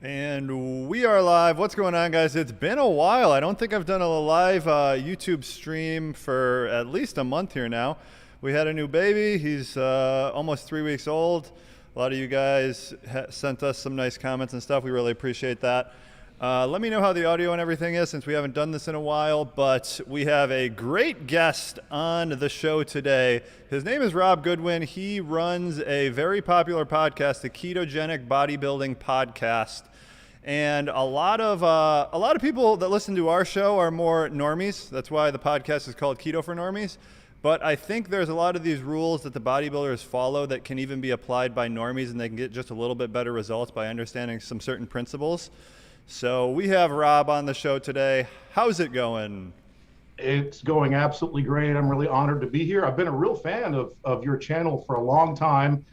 And we are live. What's going on, guys? It's been a while. I don't think I've done a live YouTube stream for at least a month here now. We had a new baby. He's almost 3 weeks old. A lot of you guys sent us some nice comments and stuff. We really appreciate that. Let me know how the audio and everything is since we haven't done this in a while, but we have a great guest on the show today. His name is Rob Goodwin. He runs a very popular podcast, the Ketogenic Bodybuilding Podcast. And a lot of people that listen to our show are more normies. That's why the podcast is called Keto for Normies. But I think there's a lot of these rules that the bodybuilders follow that can even be applied by normies, and they can get just a little bit better results by understanding some certain principles. So we have Rob on the show today. How's it going? It's going absolutely great. I'm really honored to be here. I've been a real fan of your channel for a long time,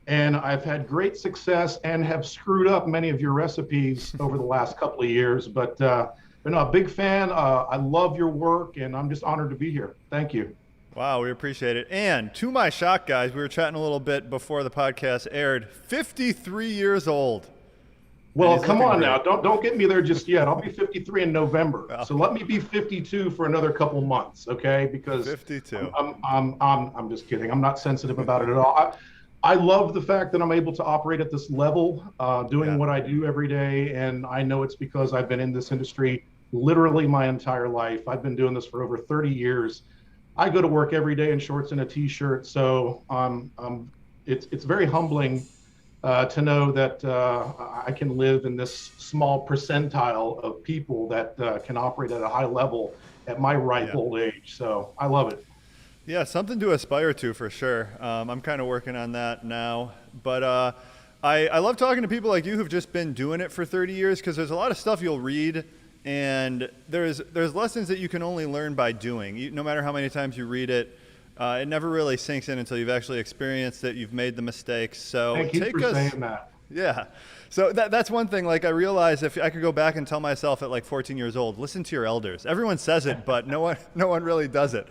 and I've had great success and have screwed up many of your recipes over the last couple of years. But been a big fan. I love your work, and I'm just honored to be here. Thank you. Wow, we appreciate it. And to my shock, guys, we were chatting a little bit before the podcast aired. 53 years old. Well, come on now. Don't get me there just yet. I'll be 53 in November. Well, so let me be 52 for another couple months, okay? Because 52. I'm just kidding. I'm not sensitive about it at all. I love the fact that I'm able to operate at this level, doing what I do every day, and I know it's because I've been in this industry literally my entire life. I've been doing this for over 30 years. I go to work every day in shorts and a t-shirt, so it's very humbling to know that I can live in this small percentile of people that can operate at a high level at my ripe old age. So I love it. Yeah, something to aspire to for sure. I'm kind of working on that now. But I love talking to people like you who've just been doing it for 30 years because there's a lot of stuff you'll read and there's lessons that you can only learn by doing. No matter how many times you read it, it never really sinks in until you've actually experienced it. You've made the mistakes. So thank you for saying that. Yeah. So that's one thing. Like I realized if I could go back and tell myself at like 14 years old, listen to your elders. Everyone says it, but no one really does it.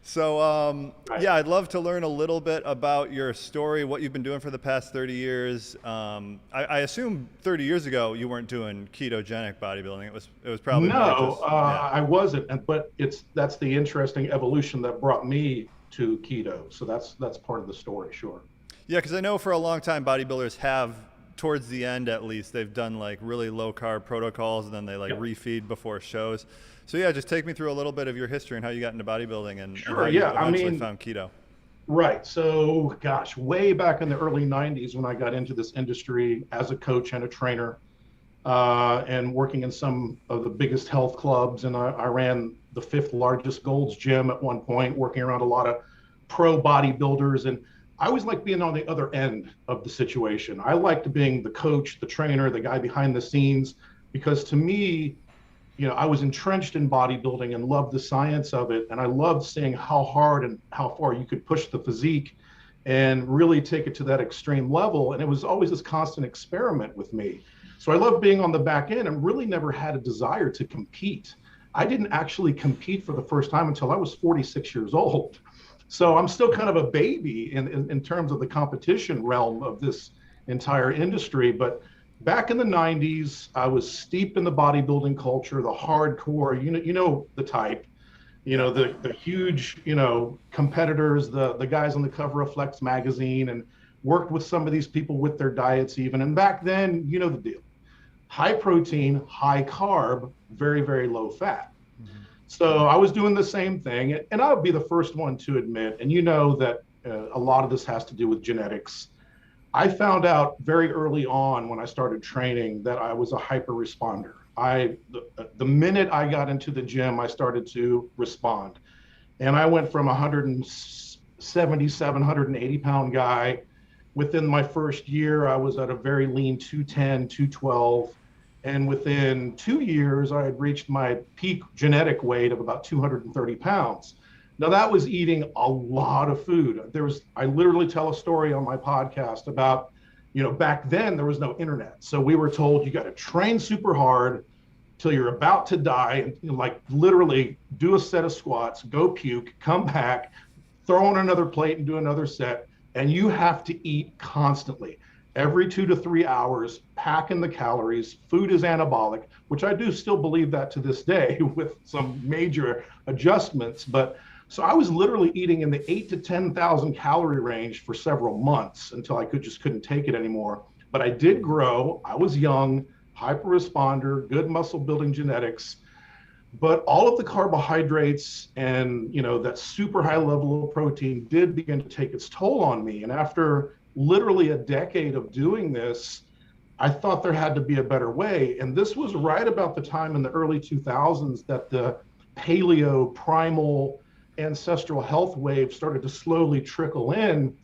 So yeah, I'd love to learn a little bit about your story, what you've been doing for the past 30 years. I assume 30 years ago you weren't doing ketogenic bodybuilding. It was probably no, I wasn't. But that's the interesting evolution that brought me to keto. So that's part of the story, sure. Yeah, because I know for a long time bodybuilders have, towards the end at least, they've done like really low carb protocols and then they like refeed before shows. So yeah, just take me through a little bit of your history and how you got into bodybuilding and how you eventually found keto. Right. So gosh, way back in the early 90s when I got into this industry as a coach and a trainer and working in some of the biggest health clubs. And I ran the 5th largest Gold's Gym at one point, working around a lot of pro bodybuilders. And I always liked being on the other end of the situation. I liked being the coach, the trainer, the guy behind the scenes, because to me, you know, I was entrenched in bodybuilding and loved the science of it. And I loved seeing how hard and how far you could push the physique and really take it to that extreme level. And it was always this constant experiment with me. So I loved being on the back end and really never had a desire to compete. I didn't actually compete for the first time until I was 46 years old. So I'm still kind of a baby in terms of the competition realm of this entire industry. But back in the 90s, I was steeped in the bodybuilding culture, the hardcore, you know the type, you know, the huge, you know, competitors, the guys on the cover of Flex magazine, and worked with some of these people with their diets even. And back then, you know the deal. High protein, high carb, very, very low fat. So I was doing the same thing, and I'll be the first one to admit, and you know that a lot of this has to do with genetics. I found out very early on when I started training that I was a hyper responder. The minute I got into the gym, I started to respond. And I went from 177, 180 pound guy. Within my first year, I was at a very lean 210, 212. And within 2 years, I had reached my peak genetic weight of about 230 pounds. Now that was eating a lot of food. I literally tell a story on my podcast about, you know, back then there was no internet. So we were told you got to train super hard till you're about to die and, you know, like literally do a set of squats, go puke, come back, throw on another plate and do another set. And you have to eat constantly. every 2 to 3 hours, packing the calories. Food is anabolic, which I do still believe that to this day with some major adjustments. But so I was literally eating in the 8 to 10,000 calorie range for several months until I just couldn't take it anymore. But I did grow. I was young, hyper responder, good muscle building genetics. But all of the carbohydrates and, that super high level of protein did begin to take its toll on me. And after literally a decade of doing this, I thought there had to be a better way. And this was right about the time in the early 2000s that the paleo primal ancestral health wave started to slowly trickle in.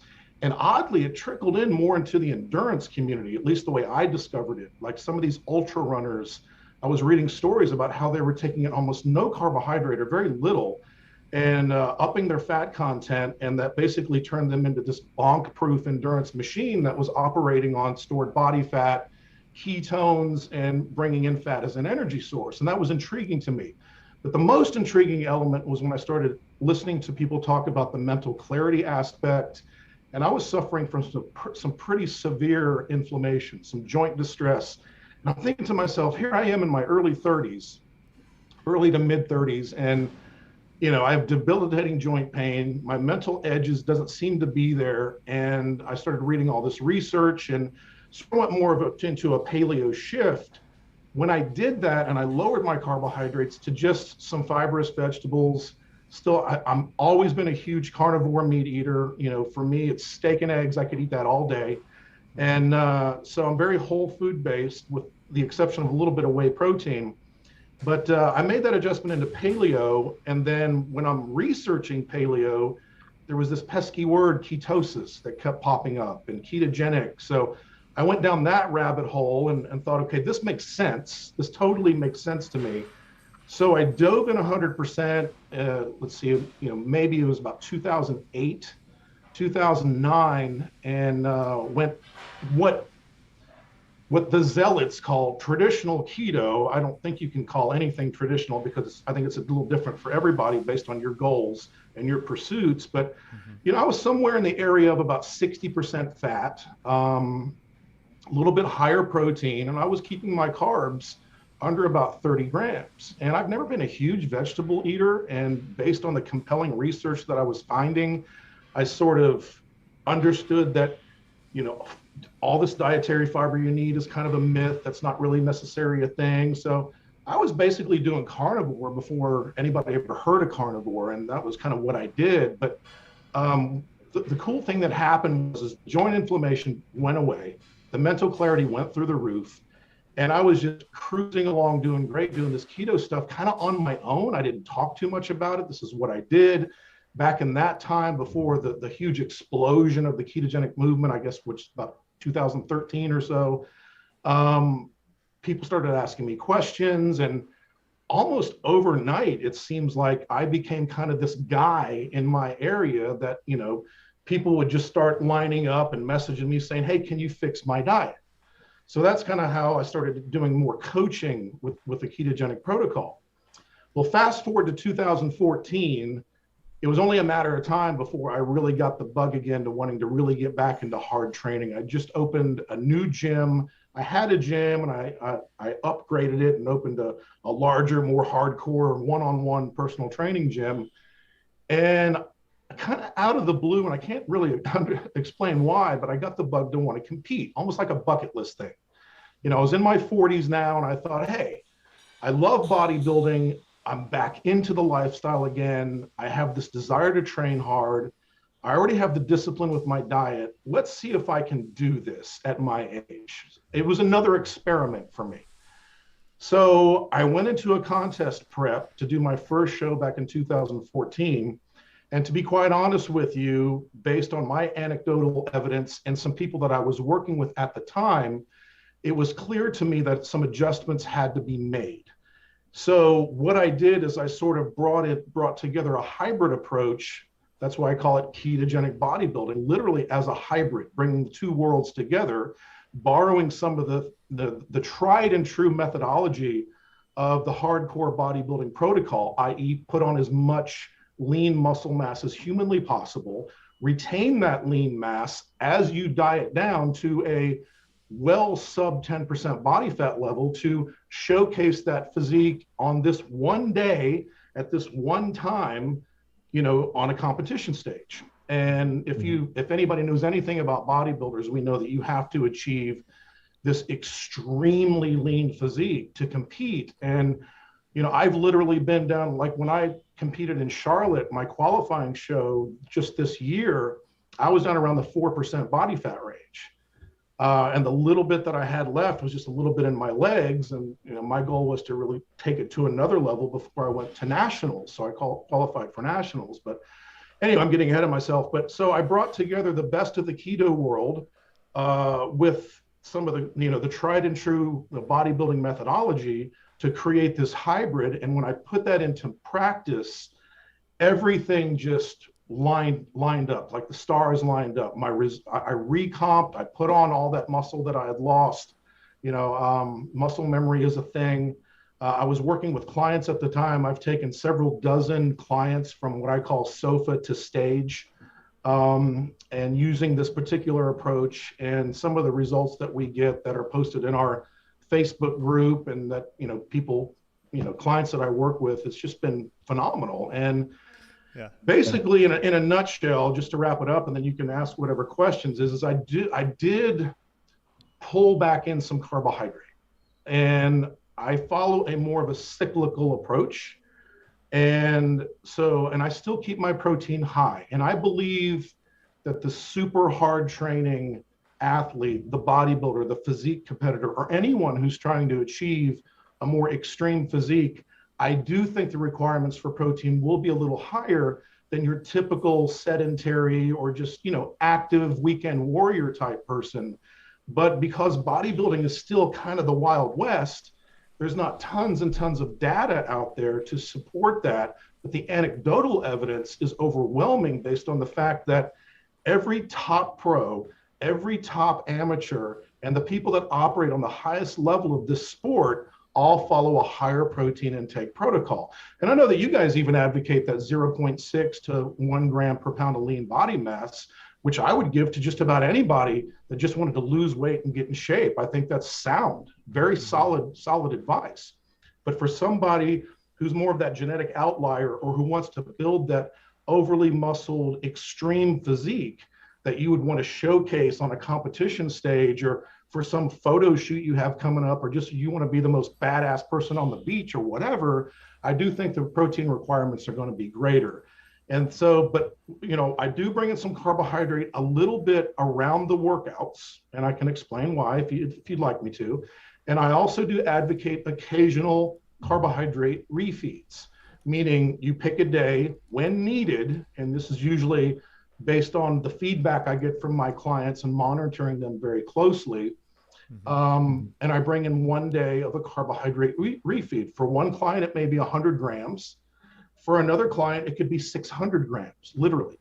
And oddly, it trickled in more into the endurance community, at least the way I discovered it. Like some of these ultra runners, I was reading stories about how they were taking in almost no carbohydrate or very little and upping their fat content. And that basically turned them into this bonk-proof endurance machine that was operating on stored body fat, ketones, and bringing in fat as an energy source. And that was intriguing to me. But the most intriguing element was when I started listening to people talk about the mental clarity aspect. And I was suffering from some pretty severe inflammation, some joint distress. And I'm thinking to myself, here I am in my early to mid 30s, and I have debilitating joint pain. My mental edges doesn't seem to be there. And I started reading all this research and somewhat more into a paleo shift. When I did that and I lowered my carbohydrates to just some fibrous vegetables, still, I'm always been a huge carnivore meat eater. For me, it's steak and eggs. I could eat that all day. And so I'm very whole food based with the exception of a little bit of whey protein. But I made that adjustment into paleo. And then when I'm researching paleo, there was this pesky word ketosis that kept popping up and ketogenic. So I went down that rabbit hole and thought, okay, this makes sense. This totally makes sense to me. So I dove in 100%. Let's see, maybe it was about 2008, 2009, and went what the zealots call traditional keto. I don't think you can call anything traditional because I think it's a little different for everybody based on your goals and your pursuits. But, I was somewhere in the area of about 60% fat, a little bit higher protein, and I was keeping my carbs under about 30 grams. And I've never been a huge vegetable eater. And based on the compelling research that I was finding, I sort of understood that, all this dietary fiber you need is kind of a myth. That's not really necessarily a thing. So I was basically doing carnivore before anybody ever heard of carnivore. And that was kind of what I did. But the cool thing that happened was joint inflammation went away. The mental clarity went through the roof. And I was just cruising along, doing great, doing this keto stuff kind of on my own. I didn't talk too much about it. This is what I did. Back in that time, before the huge explosion of the ketogenic movement, I guess, which about 2013 or so, people started asking me questions. And almost overnight, it seems like I became kind of this guy in my area that, people would just start lining up and messaging me saying, hey, can you fix my diet? So that's kind of how I started doing more coaching with the ketogenic protocol. Well, fast forward to 2014, it was only a matter of time before I really got the bug again to wanting to really get back into hard training. I just opened a new gym. I had a gym and I upgraded it and opened a larger, more hardcore one-on-one personal training gym. And kind of out of the blue, and I can't really explain why, but I got the bug to want to compete, almost like a bucket list thing. I was in my 40s now, and I thought, hey, I love bodybuilding. I'm back into the lifestyle again. I have this desire to train hard. I already have the discipline with my diet. Let's see if I can do this at my age. It was another experiment for me. So I went into a contest prep to do my first show back in 2014. And to be quite honest with you, based on my anecdotal evidence and some people that I was working with at the time, it was clear to me that some adjustments had to be made. So what I did is I sort of brought together a hybrid approach. That's why I call it ketogenic bodybuilding, literally as a hybrid, bringing the two worlds together, borrowing some of the tried and true methodology of the hardcore bodybuilding protocol, i.e. put on as much lean muscle mass as humanly possible, retain that lean mass as you diet down to a well sub 10% body fat level to showcase that physique on this one day at this one time, on a competition stage. And if anybody knows anything about bodybuilders, we know that you have to achieve this extremely lean physique to compete. And I've literally been down, like when I competed in Charlotte, my qualifying show just this year, I was down around the 4% body fat range. And the little bit that I had left was just a little bit in my legs. And my goal was to really take it to another level before I went to nationals. So I qualified for nationals. But anyway, I'm getting ahead of myself. But so I brought together the best of the keto world with some of the tried and true bodybuilding methodology to create this hybrid. And when I put that into practice, everything just lined up, like the stars lined up. I recomped, I put on all that muscle that I had lost. Muscle memory is a thing. I was working with clients at the time. I've taken several dozen clients from what I call sofa to stage, and using this particular approach, and some of the results that we get that are posted in our Facebook group, and that people, clients that I work with, it's just been phenomenal. And basically, in a nutshell, just to wrap it up, and then you can ask whatever questions, is I did pull back in some carbohydrate, and I follow a more of a cyclical approach. And I still keep my protein high. And I believe that the super hard training athlete, the bodybuilder, the physique competitor, or anyone who's trying to achieve a more extreme physique, I do think the requirements for protein will be a little higher than your typical sedentary or just, active weekend warrior type person. But because bodybuilding is still kind of the Wild West, there's not tons and tons of data out there to support that. But the anecdotal evidence is overwhelming based on the fact that every top pro, every top amateur, and the people that operate on the highest level of this sport all follow a higher protein intake protocol. And I know that you guys even advocate that 0.6 to 1 gram per pound of lean body mass, which I would give to just about anybody that just wanted to lose weight and get in shape. I think that's sound, very solid advice. But for somebody who's more of that genetic outlier, or who wants to build that overly muscled extreme physique that you would want to showcase on a competition stage, or for some photo shoot you have coming up, or just you want to be the most badass person on the beach or whatever, I do think the protein requirements are going to be greater. And so, but, I do bring in some carbohydrate a little bit around the workouts, and I can explain why if you'd like me to. And I also do advocate occasional carbohydrate refeeds, meaning you pick a day when needed, and this is usually based on the feedback I get from my clients and monitoring them very closely. And I bring in one day of a carbohydrate refeed. For one client, it may be 100 grams. For another client, it could be 600 grams, literally.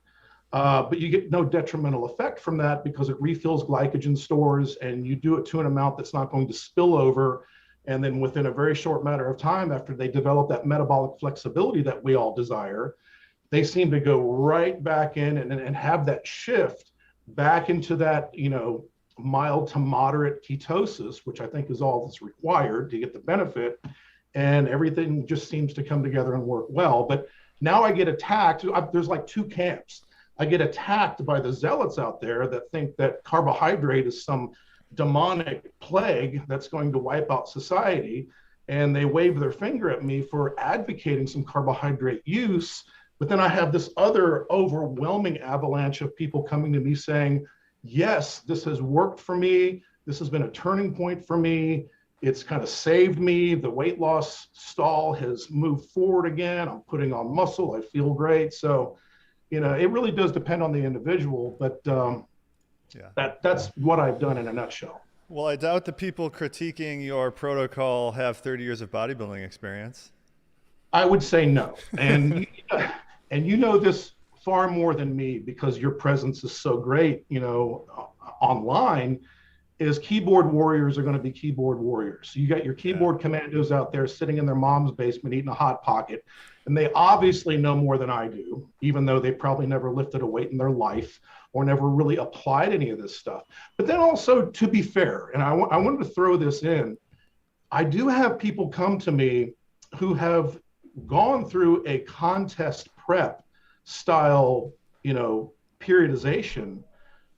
But you get no detrimental effect from that because it refills glycogen stores, and you do it to an amount that's not going to spill over. And then within a very short matter of time, after they develop that metabolic flexibility that we all desire, they seem to go right back in and have that shift back into that, mild to moderate ketosis, which I think is all that's required to get the benefit. And everything just seems to come together and work well. But now I get attacked. There's like two camps. I get attacked by the zealots out there that think that carbohydrate is some demonic plague that's going to wipe out society. And they wave their finger at me for advocating some carbohydrate use. But then I have this other overwhelming avalanche of people coming to me saying, yes, this has worked for me. This has been a turning point for me. It's kind of saved me. The weight loss stall has moved forward again. I'm putting on muscle. I feel great. So, it really does depend on the individual, but that's what I've done in a nutshell. Well, I doubt the people critiquing your protocol have 30 years of bodybuilding experience. I would say no. And, and you know this far more than me because your presence is so great, online. Is keyboard warriors are going to be keyboard warriors. So you got your keyboard commandos out there sitting in their mom's basement eating a Hot Pocket, And they obviously know more than I do, even though they probably never lifted a weight in their life or never really applied any of this stuff. But then also, to be fair, and I wanted to throw this in, I do have people come to me who have gone through a contest prep style, periodization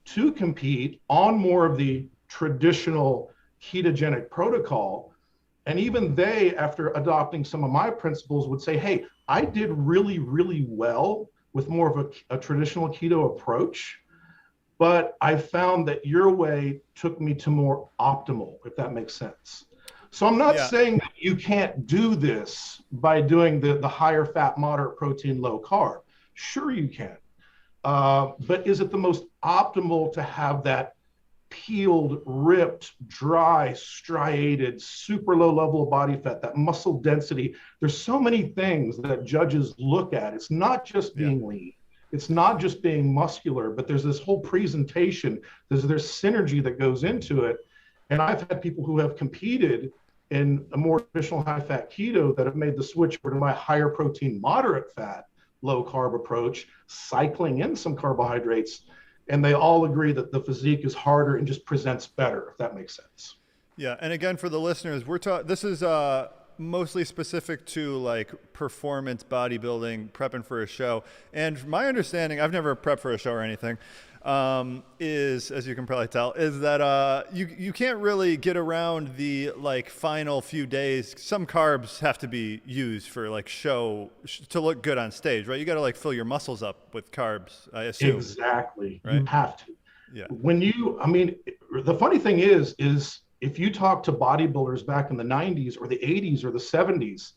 to compete on more of the traditional ketogenic protocol. And even they, after adopting some of my principles, would say, hey, I did really, really well with more of a traditional keto approach, but I found that your way took me to more optimal, if that makes sense. So I'm not saying that you can't do this by doing the higher fat, moderate protein, low carb. Sure you can. But is it the most optimal to have that peeled, ripped, dry, striated, super low level of body fat, that muscle density? There's so many things that judges look at. It's not just being lean. It's not just being muscular, but there's this whole presentation. There's synergy that goes into it. And I've had people who have competed in a more traditional high fat keto that have made the switch over to my higher protein, moderate fat, low carb approach, cycling in some carbohydrates. And they all agree that the physique is harder and just presents better, if that makes sense. Yeah. And again, for the listeners, this is mostly specific to like performance bodybuilding, prepping for a show. And from my understanding, I've never prepped for a show or anything, is, as you can probably tell, is that you can't really get around the like final few days. Some carbs have to be used for like to look good on stage, right? You got to like fill your muscles up with carbs, I assume. Exactly. Right? You have to. Yeah. The funny thing is if you talk to bodybuilders back in the 90s or the 80s or the 70s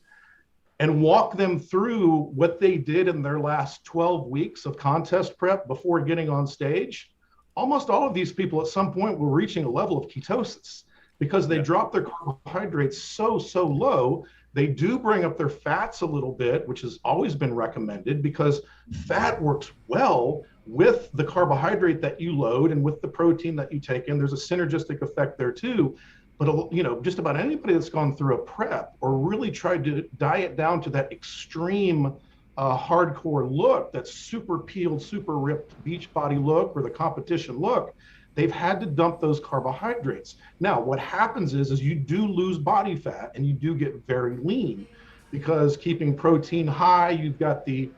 and walk them through what they did in their last 12 weeks of contest prep before getting on stage, almost all of these people at some point were reaching a level of ketosis because they dropped their carbohydrates so low. They do bring up their fats a little bit, which has always been recommended because fat works well with the carbohydrate that you load and with the protein that you take in. There's a synergistic effect there too. But just about anybody that's gone through a prep or really tried to diet down to that extreme hardcore look, that super peeled, super ripped beach body look or the competition look, they've had to dump those carbohydrates. Now, what happens is you do lose body fat and you do get very lean because keeping protein high, you've got the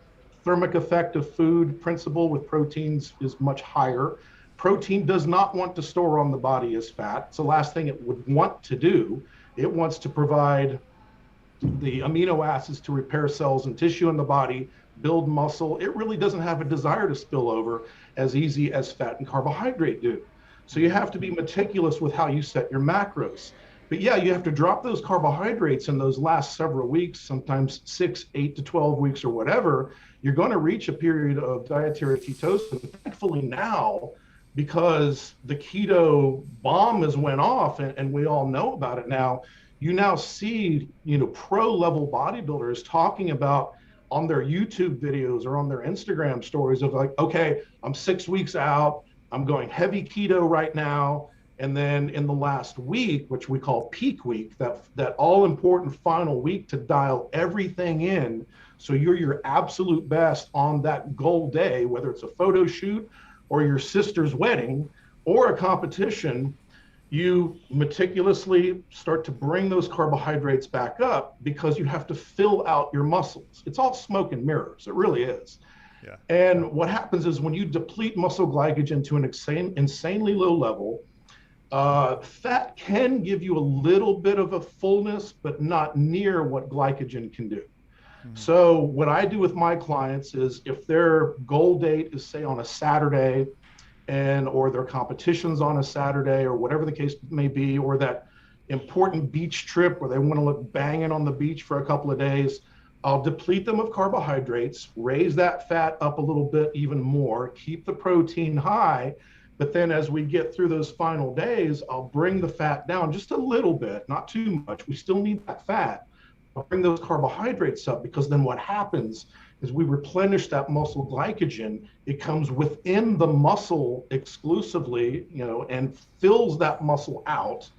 thermic effect of food principle with proteins is much higher. Protein does not want to store on the body as fat. It's the last thing it would want to do. It wants to provide the amino acids to repair cells and tissue in the body, build muscle. It really doesn't have a desire to spill over as easy as fat and carbohydrate do. So you have to be meticulous with how you set your macros. But yeah, you have to drop those carbohydrates in those last several weeks, sometimes 6, 8 to 12 weeks or whatever. You're going to reach a period of dietary ketosis. Thankfully now, because the keto bomb has went off and we all know about it now, you now see, pro level bodybuilders talking about on their YouTube videos or on their Instagram stories of like, okay, I'm 6 weeks out, I'm going heavy keto right now. And then in the last week, which we call peak week, that all important final week to dial everything in. So you're your absolute best on that goal day, whether it's a photo shoot or your sister's wedding or a competition, you meticulously start to bring those carbohydrates back up because you have to fill out your muscles. It's all smoke and mirrors. It really is. Yeah. And what happens is when you deplete muscle glycogen to an insanely low level, fat can give you a little bit of a fullness, but not near what glycogen can do. So what I do with my clients is if their goal date is say on a Saturday or their competition's on a Saturday or whatever the case may be, or that important beach trip where they want to look banging on the beach for a couple of days, I'll deplete them of carbohydrates, raise that fat up a little bit even more, keep the protein high. But then as we get through those final days, I'll bring the fat down just a little bit, not too much. We still need that fat. I'll bring those carbohydrates up because then what happens is we replenish that muscle glycogen. It comes within the muscle exclusively, and fills that muscle out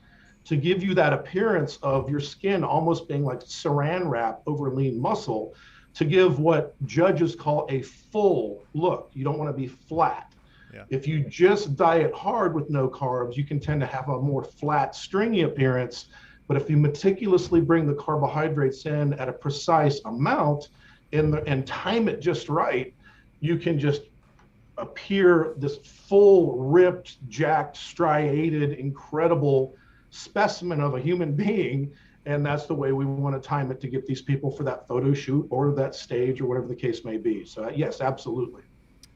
to give you that appearance of your skin almost being like saran wrap over lean muscle. to give what judges call a full look. You don't want to be flat. Yeah. If you just diet hard with no carbs, you can tend to have a more flat, stringy appearance. But if you meticulously bring the carbohydrates in at a precise amount and time it just right, you can just appear this full, ripped, jacked, striated, incredible specimen of a human being. And that's the way we want to time it to get these people for that photo shoot or that stage or whatever the case may be. So yes, absolutely.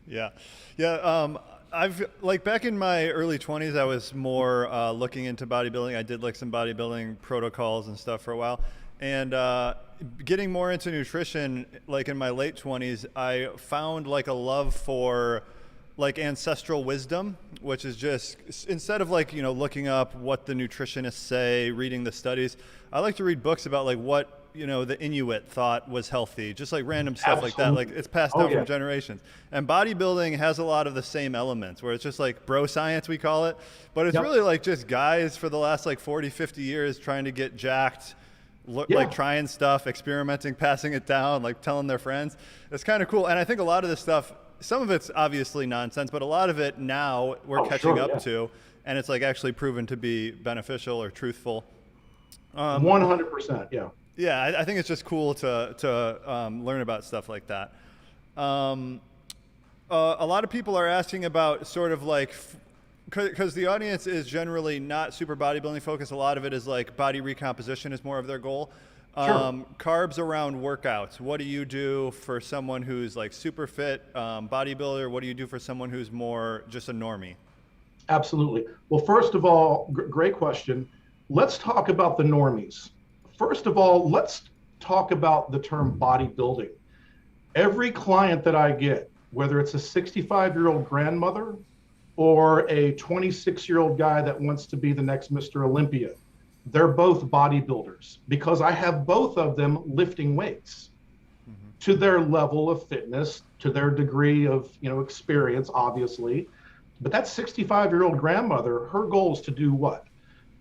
Yeah. Yeah. I've like back in my early 20s, I was more looking into bodybuilding. I did like some bodybuilding protocols and stuff for a while. And getting more into nutrition, like in my late 20s, I found like a love for like ancestral wisdom, which is just, instead of like, you know, looking up what the nutritionists say, reading the studies, I like to read books about like what, you know, the Inuit thought was healthy, just like random stuff like that. Like it's passed down from generations. And bodybuilding has a lot of the same elements where it's just like bro science, we call it, but it's really like just guys for the last like 40, 50 years trying to get jacked, like trying stuff, experimenting, passing it down, like telling their friends. It's kind of cool. And I think a lot of this stuff, some of it's obviously nonsense, but a lot of it now we're catching up to, and it's like actually proven to be beneficial or truthful. 100%. Yeah. Yeah, I think it's just cool to learn about stuff like that. A lot of people are asking about sort of like, because the audience is generally not super bodybuilding focused. A lot of it is like body recomposition is more of their goal. Carbs around workouts. What do you do for someone who's like super fit bodybuilder? What do you do for someone who's more just a normie? Absolutely. Well, first of all, great question. Let's talk about the normies. First of all, let's talk about the term bodybuilding. Every client that I get, whether it's a 65-year-old grandmother or a 26-year-old guy that wants to be the next Mr. Olympia, they're both bodybuilders because I have both of them lifting weights to their level of fitness, to their degree of, you know, experience, obviously. But that 65-year-old grandmother, her goal is to do what?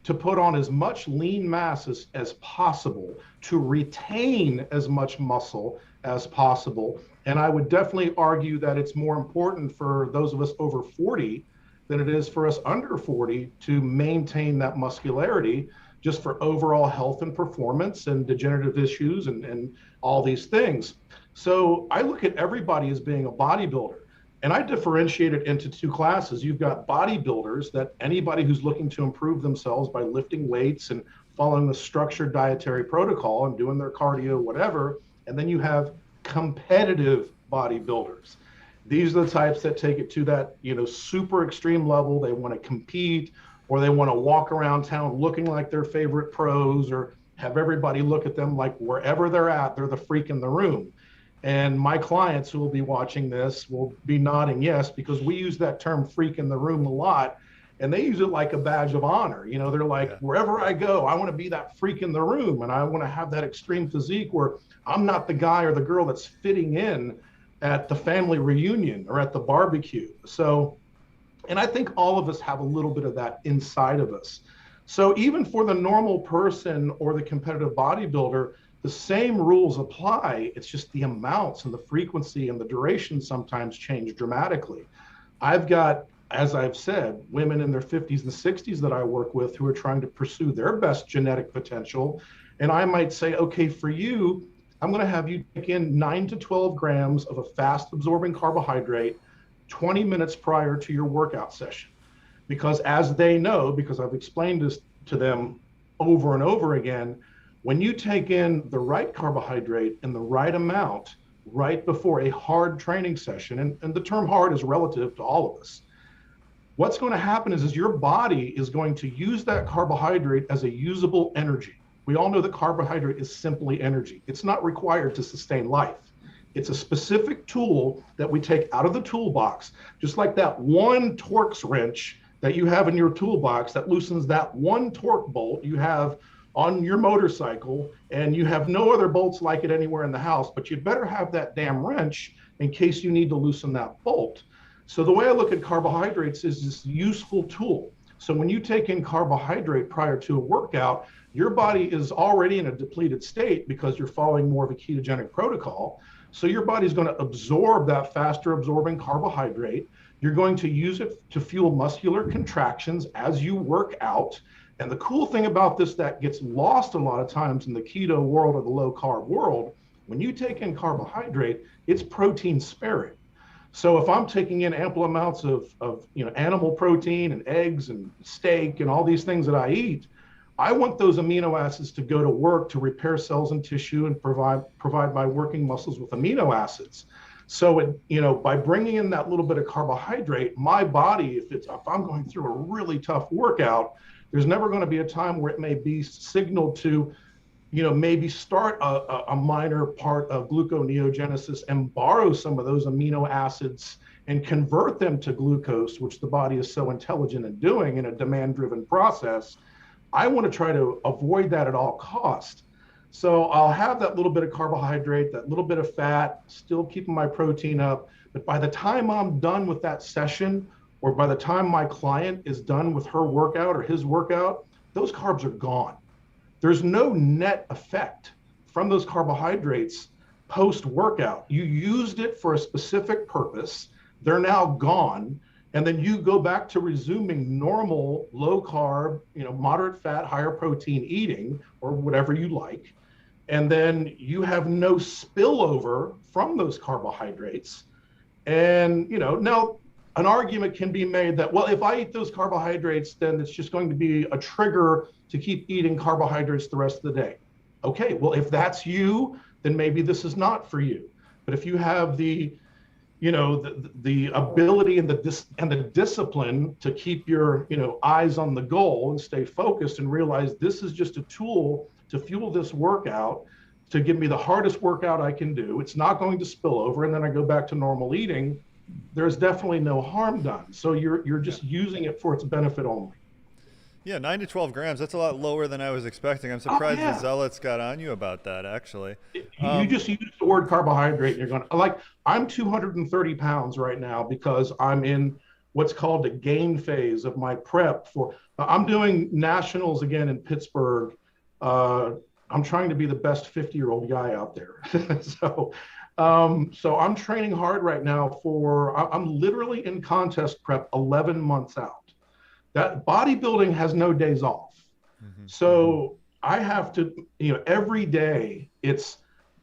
To put on as much lean mass as possible, to retain as much muscle as possible. And I would definitely argue that it's more important for those of us over 40 than it is for us under 40 to maintain that muscularity just for overall health and performance and degenerative issues and all these things. So I look at everybody as being a bodybuilder. And I differentiate it into two classes. You've got bodybuilders, that anybody who's looking to improve themselves by lifting weights and following a structured dietary protocol and doing their cardio, whatever. And then you have competitive bodybuilders. These are the types that take it to that, you know, super extreme level. They want to compete, or they want to walk around town looking like their favorite pros, or have everybody look at them like wherever they're at, they're the freak in the room. And my clients who will be watching this will be nodding yes, because we use that term freak in the room a lot, and they use it like a badge of honor. You know, they're like, wherever I go, I want to be that freak in the room, and I want to have that extreme physique where I'm not the guy or the girl that's fitting in at the family reunion or at the barbecue. So, and I think all of us have a little bit of that inside of us. So even for the normal person or the competitive bodybuilder, the same rules apply. It's just the amounts and the frequency and the duration sometimes change dramatically. I've got, as I've said, women in their 50s and 60s that I work with who are trying to pursue their best genetic potential. And I might say, okay, for you, I'm going to have you take in 9 to 12 grams of a fast absorbing carbohydrate 20 minutes prior to your workout session. Because as they know, because I've explained this to them over and over again, when you take in the right carbohydrate in the right amount right before a hard training session, and the term hard is relative to all of us, what's going to happen is your body is going to use that carbohydrate as a usable energy. We all know that carbohydrate is simply energy. It's not required to sustain life. It's a specific tool that we take out of the toolbox, just like that one Torx wrench that you have in your toolbox that loosens that one torque bolt you have on your motorcycle, and you have no other bolts like it anywhere in the house, but you'd better have that damn wrench in case you need to loosen that bolt. So the way I look at carbohydrates is this useful tool. So when you take in carbohydrate prior to a workout, your body is already in a depleted state because you're following more of a ketogenic protocol. So your body's going to absorb that faster absorbing carbohydrate. You're going to use it to fuel muscular contractions as you work out. And the cool thing about this that gets lost a lot of times in the keto world or the low carb world, when you take in carbohydrate, it's protein sparing. So if I'm taking in ample amounts of animal protein and eggs and steak and all these things that I eat, I want those amino acids to go to work to repair cells and tissue and provide my working muscles with amino acids. So by bringing in that little bit of carbohydrate, my body, if I'm going through a really tough workout, there's never going to be a time where it may be signaled to maybe start a minor part of gluconeogenesis and borrow some of those amino acids and convert them to glucose, which the body is so intelligent in doing in a demand-driven process. I want to try to avoid that at all costs. So I'll have that little bit of carbohydrate, that little bit of fat, still keeping my protein up. But by the time I'm done with that session, or by the time my client is done with her workout or his workout, those carbs are gone. There's no net effect from those carbohydrates post-workout. You used it for a specific purpose. They're now gone. And then you go back to resuming normal, low carb, moderate fat, higher protein eating, or whatever you like. And then you have no spillover from those carbohydrates. And, now an argument can be made that, well, if I eat those carbohydrates, then it's just going to be a trigger to keep eating carbohydrates the rest of the day. Okay, well, if that's you, then maybe this is not for you. But if you have the ability and the discipline to keep your eyes on the goal and stay focused and realize this is just a tool to fuel this workout, to give me the hardest workout I can do. It's not going to spill over, and then I go back to normal eating. There's definitely no harm done. So you're just using it for its benefit only. Yeah, 9 to 12 grams. That's a lot lower than I was expecting. I'm surprised the zealots got on you about that, actually. You just use the word carbohydrate and you're going, I'm 230 pounds right now because I'm in what's called a gain phase of my prep I'm doing nationals again in Pittsburgh. I'm trying to be the best 50-year-old guy out there. So I'm training hard right now I'm literally in contest prep 11 months out. That bodybuilding has no days off. Mm-hmm. So I have to, every day, it's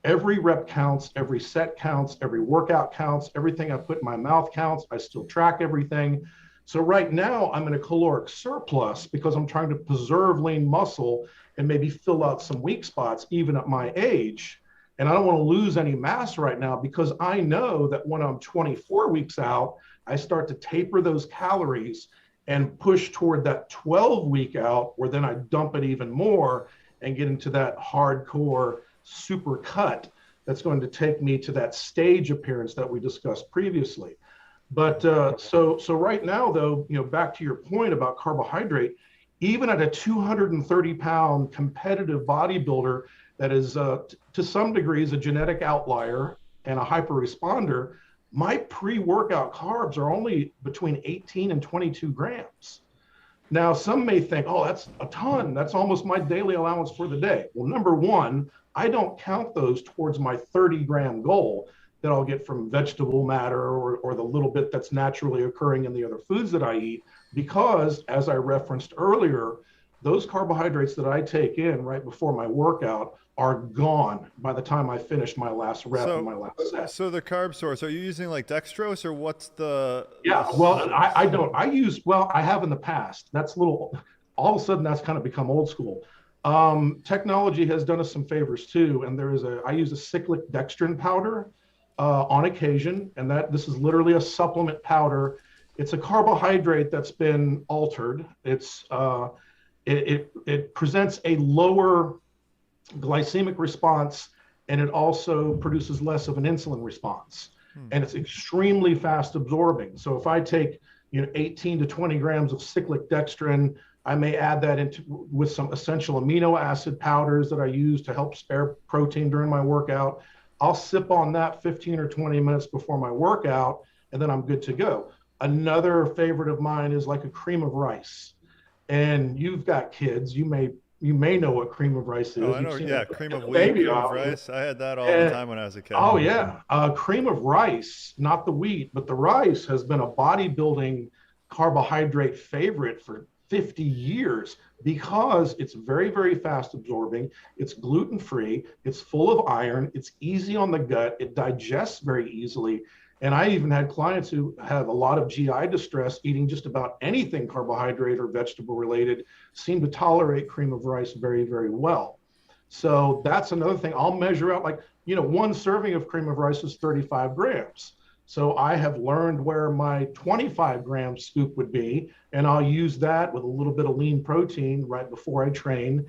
every rep counts, every set counts, every workout counts, everything I put in my mouth counts. I still track everything. So right now I'm in a caloric surplus because I'm trying to preserve lean muscle and maybe fill out some weak spots even at my age. And I don't want to lose any mass right now because I know that when I'm 24 weeks out, I start to taper those calories and push toward that 12-week out, where then I dump it even more and get into that hardcore super cut that's going to take me to that stage appearance that we discussed previously. But so right now, though, back to your point about carbohydrate, even at a 230-pound competitive bodybuilder that is to some degree is a genetic outlier and a hyper responder, my pre-workout carbs are only between 18 and 22 grams. Now, some may think, oh, that's a ton. That's almost my daily allowance for the day. Well, number one, I don't count those towards my 30-gram goal that I'll get from vegetable matter or the little bit that's naturally occurring in the other foods that I eat, because, as I referenced earlier, those carbohydrates that I take in right before my workout are gone by the time I finish my last rep and my last set. So the carb source, are you using like dextrose or what's the? Yeah, well, I don't. I have in the past. That's all of a sudden that's kind of become old school. Technology has done us some favors too. And I use a Cyclic Dextrin powder on occasion. And this is literally a supplement powder. It's a carbohydrate that's been altered. It presents a lower glycemic response, and it also produces less of an insulin response. And it's extremely fast absorbing. So if I take 18 to 20 grams of cyclic dextrin, I may add that with some essential amino acid powders that I use to help spare protein during my workout. I'll sip on that 15 or 20 minutes before my workout, and then I'm good to go. Another favorite of mine is like a cream of rice. and you've got kids, you may know what cream of rice Oh, is. I You've know. seen Yeah, it cream in of the wheat, baby cream of bottle. rice. I had that all the And time when I was a kid. oh yeah, cream of rice, not the wheat, but the rice has been a bodybuilding carbohydrate favorite for 50 years because it's very, very fast absorbing. It's gluten free. It's full of iron. It's easy on the gut. It digests very easily. And I even had clients who have a lot of GI distress eating just about anything carbohydrate or vegetable related, seem to tolerate cream of rice very, very well. So that's another thing. I'll measure out, like, one serving of cream of rice is 35 grams. So I have learned where my 25-gram scoop would be, and I'll use that with a little bit of lean protein right before I train.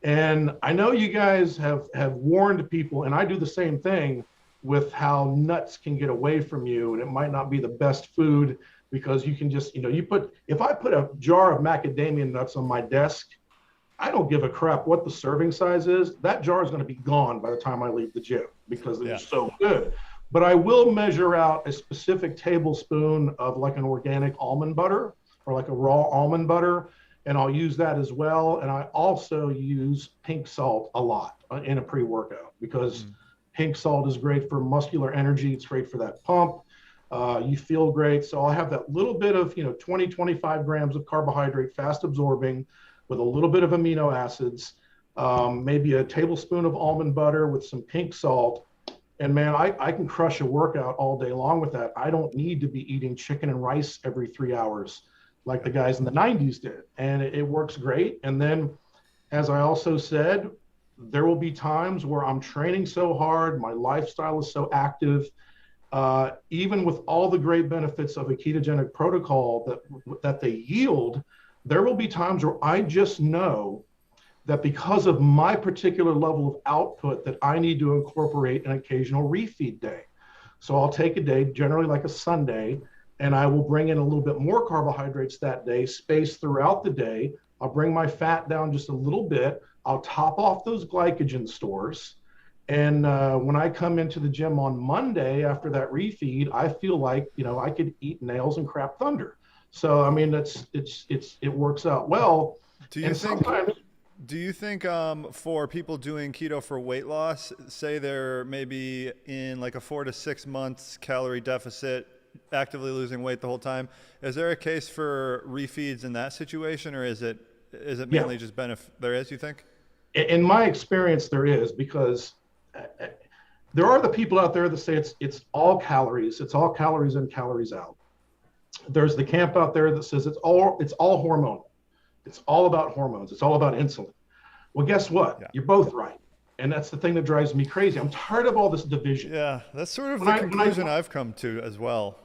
And I know you guys have warned people, and I do the same thing with how nuts can get away from you, and it might not be the best food because you can just, if I put a jar of macadamia nuts on my desk, I don't give a crap what the serving size is. That jar is going to be gone by the time I leave the gym because they're Yeah. so good. But I will measure out a specific tablespoon of like an organic almond butter or like a raw almond butter, and I'll use that as well. And I also use pink salt a lot in a pre-workout because pink salt is great for muscular energy. It's great for that pump. You feel great. So I'll have that little bit of, 20, 25 grams of carbohydrate, fast absorbing, with a little bit of amino acids, maybe a tablespoon of almond butter with some pink salt. And man, I can crush a workout all day long with that. I don't need to be eating chicken and rice every 3 hours like the guys in the 90s did. And it works great. And then, as I also said, there will be times where I'm training so hard, my lifestyle is so active, even with all the great benefits of a ketogenic protocol that they yield, there will be times where I just know that because of my particular level of output that I need to incorporate an occasional refeed day. So I'll take a day, generally like a Sunday, and I will bring in a little bit more carbohydrates that day, spaced throughout the day. I'll bring my fat down just a little bit. I'll top off those glycogen stores. And when I come into the gym on Monday after that refeed, I feel like, I could eat nails and crap thunder. So, I mean, it works out well. Do you think for people doing keto for weight loss, say they're maybe in like a 4 to 6 months calorie deficit, actively losing weight the whole time, is there a case for refeeds in that situation, or is it mainly just benefit? There is, you think? In my experience, there is, because there are the people out there that say it's all calories in, calories out. There's the camp out there that says it's all hormonal. It's all about hormones. It's all about insulin. Well, guess what? Yeah. You're both right. And that's the thing that drives me crazy. I'm tired of all this division. Yeah, that's sort of the conclusion I've come to as well.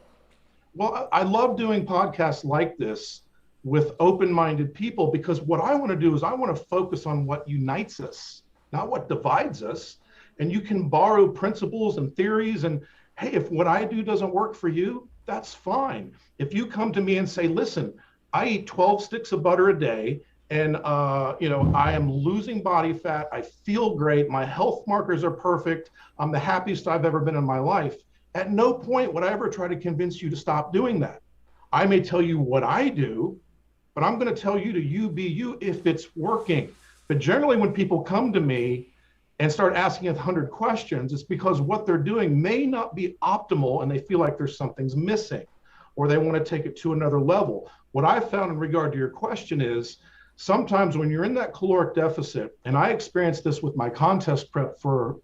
Well, I love doing podcasts like this with open-minded people, because what I want to do is I want to focus on what unites us, not what divides us. And you can borrow principles and theories, and hey, if what I do doesn't work for you, that's fine. If you come to me and say, listen, I eat 12 sticks of butter a day, and I am losing body fat, I feel great, my health markers are perfect, I'm the happiest I've ever been in my life, at no point would I ever try to convince you to stop doing that. I may tell you what I do, but I'm going to tell you to you be you if it's working. But generally when people come to me and start asking 100 questions, it's because what they're doing may not be optimal and they feel like there's something's missing, or they want to take it to another level. What I've found in regard to your question is, sometimes when you're in that caloric deficit, and I experienced this with my contest prep for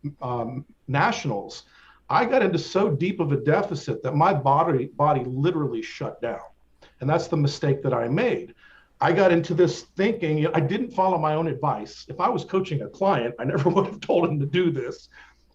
nationals, I got into so deep of a deficit that my body literally shut down. And that's the mistake that I made. I got into this thinking, I didn't follow my own advice. If I was coaching a client, I never would have told him to do this.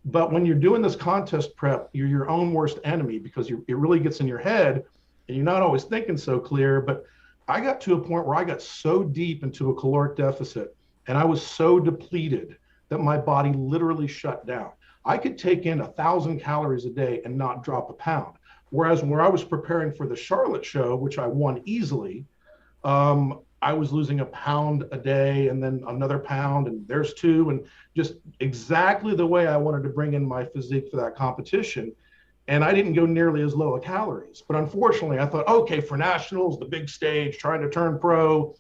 But when you're doing this contest prep, you're your own worst enemy, because it really gets in your head and you're not always thinking so clear. But I got to a point where I got so deep into a caloric deficit and I was so depleted that my body literally shut down. I could take in 1,000 calories a day and not drop a pound. Whereas when I was preparing for the Charlotte show, which I won easily, I was losing a pound a day and then another pound, and there's 2, and just exactly the way I wanted to bring in my physique for that competition. And I didn't go nearly as low a calories. But unfortunately, I thought, okay, for nationals, the big stage, trying to turn pro,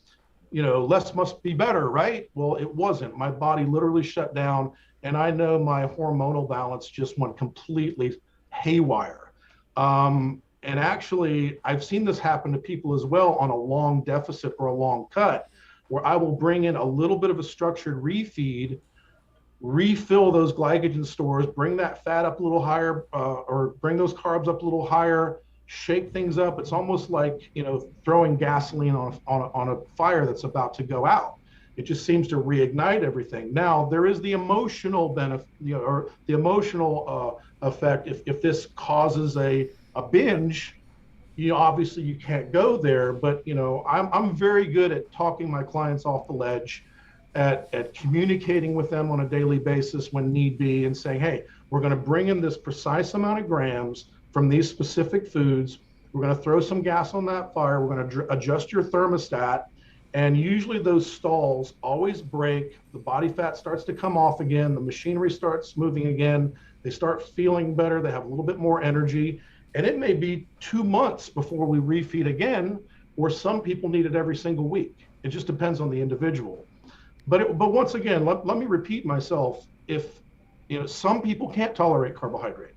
less must be better, right? Well, it wasn't. My body literally shut down, and I know my hormonal balance just went completely haywire. And actually, I've seen this happen to people as well on a long deficit or a long cut, where I will bring in a little bit of a structured refeed, refill those glycogen stores, bring that fat up a little higher, or bring those carbs up a little higher, shake things up. It's almost like, throwing gasoline on a fire that's about to go out. It just seems to reignite everything. Now, there is the emotional benefit, or the emotional effect. If this causes a binge, obviously you can't go there, but I'm very good at talking my clients off the ledge, at communicating with them on a daily basis when need be, and saying, hey, we're going to bring in this precise amount of grams from these specific foods. We're going to throw some gas on that fire. We're going to adjust your thermostat. And usually those stalls always break. The body fat starts to come off again. The machinery starts moving again. They start feeling better. They have a little bit more energy. And it may be 2 months before we refeed again, or some people need it every single week. It just depends on the individual. But once again, let me repeat myself. If some people can't tolerate carbohydrate.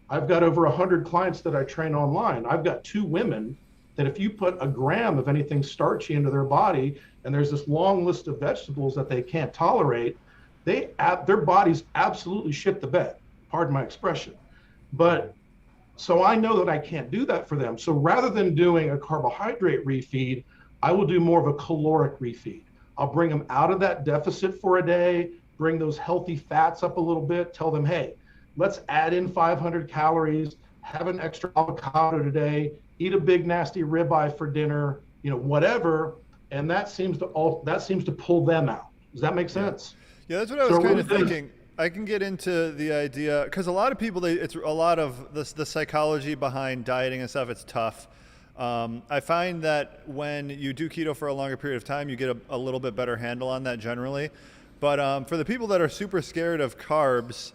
I've got over 100 clients that I train online. I've got 2 women that if you put a gram of anything starchy into their body, and there's this long list of vegetables that they can't tolerate, their bodies absolutely shit the bed. Pardon my expression. But so I know that I can't do that for them. So rather than doing a carbohydrate refeed, I will do more of a caloric refeed. I'll bring them out of that deficit for a day, bring those healthy fats up a little bit, tell them, hey, let's add in 500 calories, have an extra avocado today, eat a big nasty ribeye for dinner, whatever. And that seems to pull them out. Does that make sense? Yeah, that's what I was kind of thinking. I can get into the idea, because a lot of people, it's a lot of the psychology behind dieting and stuff. It's tough. I find that when you do keto for a longer period of time, you get a little bit better handle on that generally. But for the people that are super scared of carbs,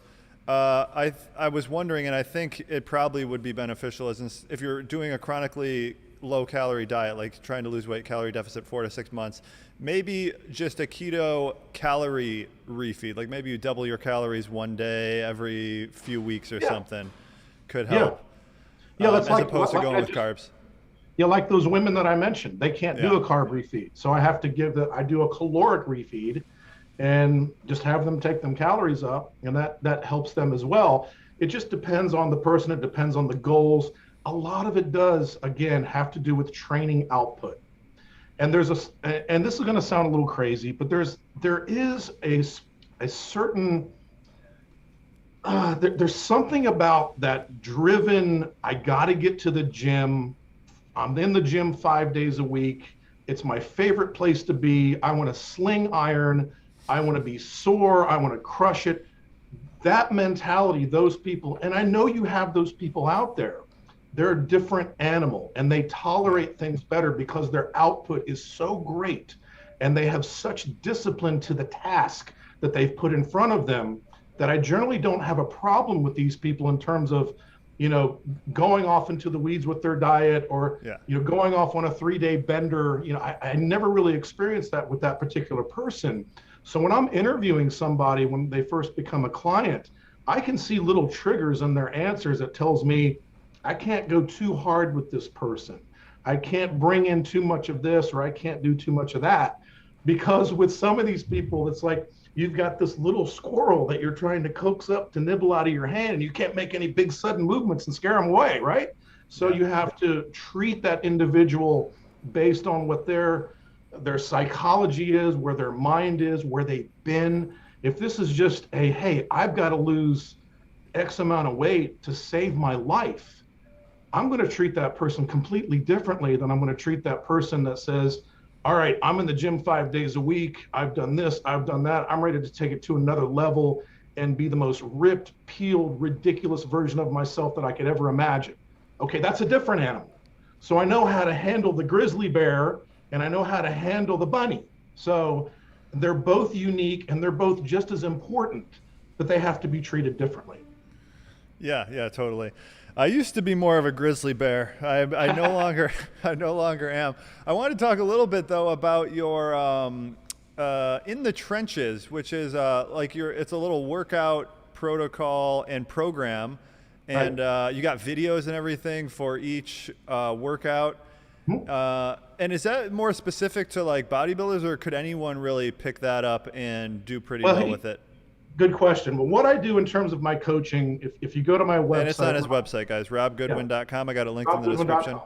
I was wondering, and I think it probably would be beneficial, if you're doing a chronically low calorie diet, like trying to lose weight, calorie deficit 4 to 6 months, maybe just a keto calorie refeed, like maybe you double your calories one day every few weeks or something could help. Yeah, that's as opposed to going with carbs. Yeah, like those women that I mentioned, they can't do a carb refeed. So I have to I do a caloric refeed and just have them take them calories up, and that helps them as well. It just depends on the person. It depends on the goals. A lot of it does, again, have to do with training output. And and this is going to sound a little crazy, but there is a certain, there's something about that driven, I got to get to the gym. I'm in the gym 5 days a week. It's my favorite place to be. I want to sling iron. I want to be sore. I want to crush it. That mentality, those people, and I know you have those people out there. They're a different animal, and they tolerate things better because their output is so great, and they have such discipline to the task that they've put in front of them, that I generally don't have a problem with these people in terms of, going off into the weeds with their diet, or, going off on a 3-day bender. I never really experienced that with that particular person. So when I'm interviewing somebody, when they first become a client, I can see little triggers in their answers that tells me, I can't go too hard with this person. I can't bring in too much of this, or I can't do too much of that. Because with some of these people, it's like you've got this little squirrel that you're trying to coax up to nibble out of your hand, and you can't make any big sudden movements and scare them away, right? So you have to treat that individual based on what their psychology is, where their mind is, where they've been. If this is just hey, I've got to lose X amount of weight to save my life, I'm going to treat that person completely differently than I'm going to treat that person that says, all right, I'm in the gym 5 days a week. I've done this, I've done that. I'm ready to take it to another level and be the most ripped, peeled, ridiculous version of myself that I could ever imagine. Okay, that's a different animal. So I know how to handle the grizzly bear, and I know how to handle the bunny. So they're both unique, and they're both just as important, but they have to be treated differently. Yeah, totally. I used to be more of a grizzly bear. I no longer I no longer am. I want to talk a little bit though about your in the trenches, which is like your it's a little workout protocol and program, and Right. you got videos and everything for each workout. Mhm. And is that more specific to like bodybuilders, or could anyone really pick that up and do pretty Well, well hey, with it? good question. Well, what I do in terms of my coaching, if you go to my And it's on website, his website, guys, yeah, robgoodwin.com. I got it linked in the description.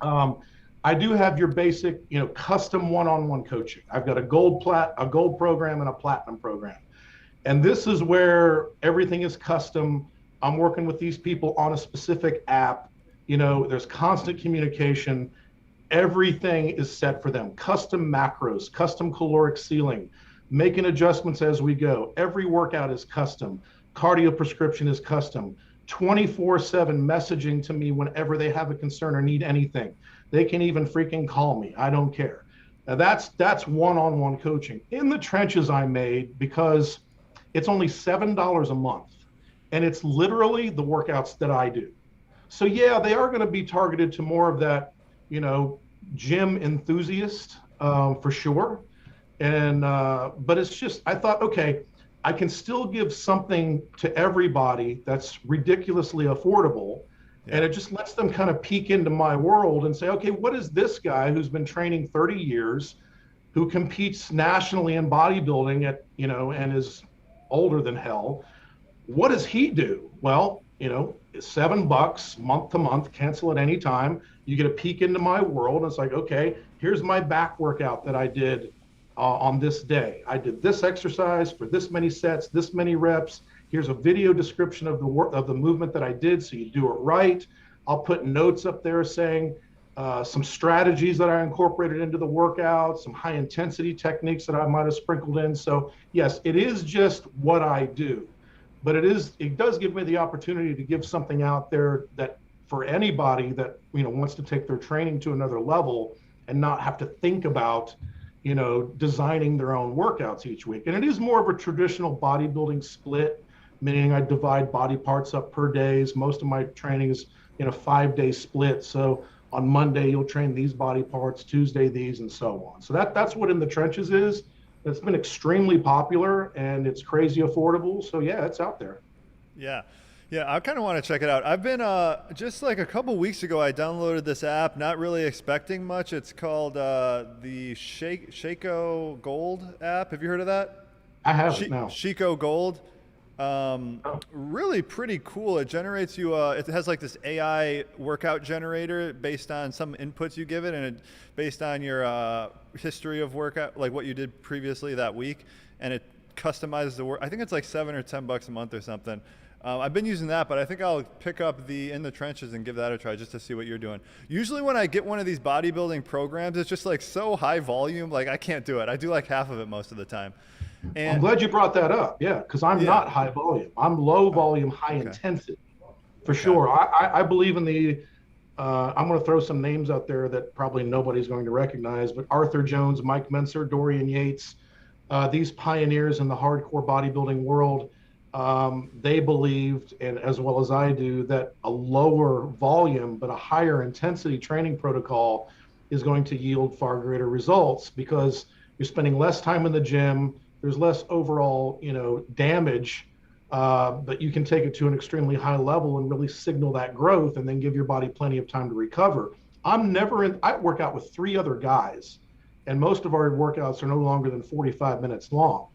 robgoodwin.com. I do have your basic, custom one-on-one coaching. I've got a gold program and a platinum program. And this is where everything is custom. I'm working with these people on a specific app. There's constant communication. Everything is set for them. Custom macros, custom caloric ceiling, making adjustments as we go. Every workout is custom. Cardio prescription is custom. 24/7 messaging to me whenever they have a concern or need anything. They can even freaking call me. I don't care. Now that's one-on-one coaching. In the trenches I made because it's only $7 a month, and it's literally the workouts that I do. So yeah, they are going to be targeted to more of that, gym enthusiast for sure. And but it's just I thought, okay, I can still give something to everybody that's ridiculously affordable. Yeah. And it just lets them kind of peek into my world and say, okay, what is this guy who's been training 30 years, who competes nationally in bodybuilding and is older than hell? What does he do? Well, it's $7 month to month, cancel at any time. You get a peek into my world. And it's like, okay, here's my back workout that I did on this day. I did this exercise for this many sets, this many reps. Here's a video description of the movement that I did, so you do it right. I'll put notes up there saying some strategies that I incorporated into the workout, some high intensity techniques that I might have sprinkled in. So yes, it is just what I do, but it does give me the opportunity to give something out there that for anybody that wants to take their training to another level and not have to think about designing their own workouts each week. And it is more of a traditional bodybuilding split, meaning I divide body parts up per days. Most of my training is in a 5-day split. So on Monday, you'll train these body parts, Tuesday, these, and so on. So that's what In the Trenches is. It's been extremely popular and it's crazy affordable. So yeah, it's out there. Yeah. Yeah, I kind of want to check it out. I've been just like a couple weeks ago, I downloaded this app, not really expecting much. It's called the Shaco Gold app. Have you heard of that? I have it now. Chico Gold. Oh, Really pretty cool. It generates you. It has like this AI workout generator based on some inputs you give it, and based on your history of workout, like what you did previously that week, and it customizes the work. I think it's like $7 or $10 a month or something. I've been using that, but I think I'll pick up the In the Trenches and give that a try just to see what you're doing. Usually when I get one of these bodybuilding programs, it's just like so high volume, like I can't do it. I do like half of it most of the time. And I'm glad you brought that up. Yeah, because I'm not high volume. I'm low volume, high intensity for sure. I believe in I'm going to throw some names out there that probably nobody's going to recognize, but Arthur Jones, Mike Menser, Dorian Yates, these pioneers in the hardcore bodybuilding world, they believed, and as well as I do, that a lower volume but a higher intensity training protocol is going to yield far greater results because you're spending less time in the gym. There's less overall, damage, but you can take it to an extremely high level and really signal that growth and then give your body plenty of time to recover. I work out with 3 other guys, and most of our workouts are no longer than 45 minutes long.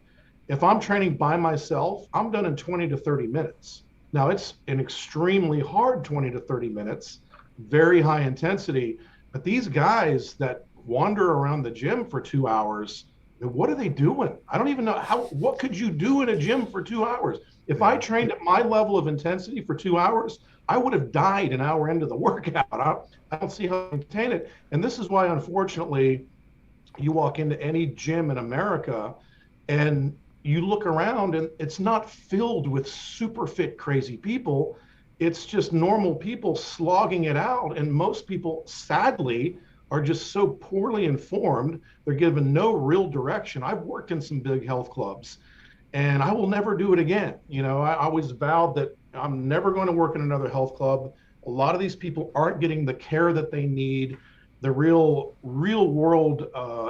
If I'm training by myself, I'm done in 20 to 30 minutes. Now, it's an extremely hard 20 to 30 minutes, very high intensity, but these guys that wander around the gym for 2 hours, what are they doing? I don't even know what could you do in a gym for 2 hours? If I trained at my level of intensity for 2 hours, I would have died an hour into the workout. I don't see how to maintain it. And this is why, unfortunately, you walk into any gym in America and you look around and it's not filled with super fit, crazy people. It's just normal people slogging it out. And most people, sadly, are just so poorly informed. They're given no real direction. I've worked in some big health clubs and I will never do it again. I always vowed that I'm never going to work in another health club. A lot of these people aren't getting the care that they need, the real world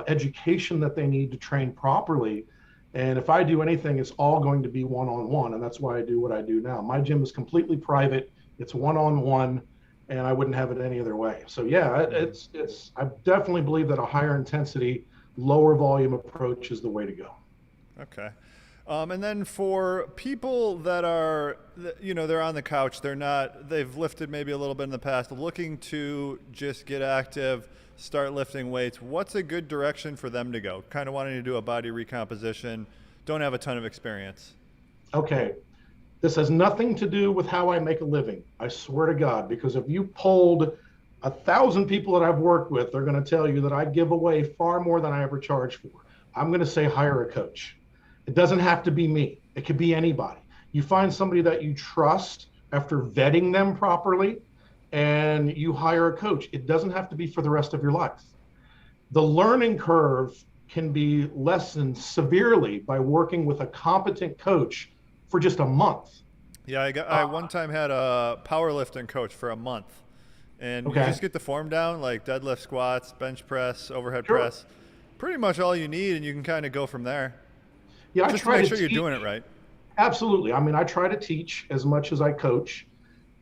education that they need to train properly. And if I do anything, it's all going to be one-on-one. And that's why I do what I do now. My gym is completely private. It's one-on-one, and I wouldn't have it any other way. So yeah, I definitely believe that a higher intensity, lower volume approach is the way to go. Okay. And then for people that are, they're on the couch, they've lifted maybe a little bit in the past, looking to just get active, start lifting weights, what's a good direction for them to go? Kind of wanting to do a body recomposition, don't have a ton of experience. Okay. This has nothing to do with how I make a living. I swear to God, because if you polled 1,000 people that I've worked with, they're going to tell you that I give away far more than I ever charge for. I'm going to say hire a coach. It doesn't have to be me. It could be anybody. You find somebody that you trust after vetting them properly, and you hire a coach. It doesn't have to be for the rest of your life. The learning curve can be lessened severely by working with a competent coach for just a month. Yeah, I one time had a powerlifting coach for a month, and you just get the form down, like deadlift, squats, bench press, overhead press, pretty much all you need, and you can kind of go from there. Yeah, Just to make sure you're doing it right. Absolutely. I mean, I try to teach as much as I coach,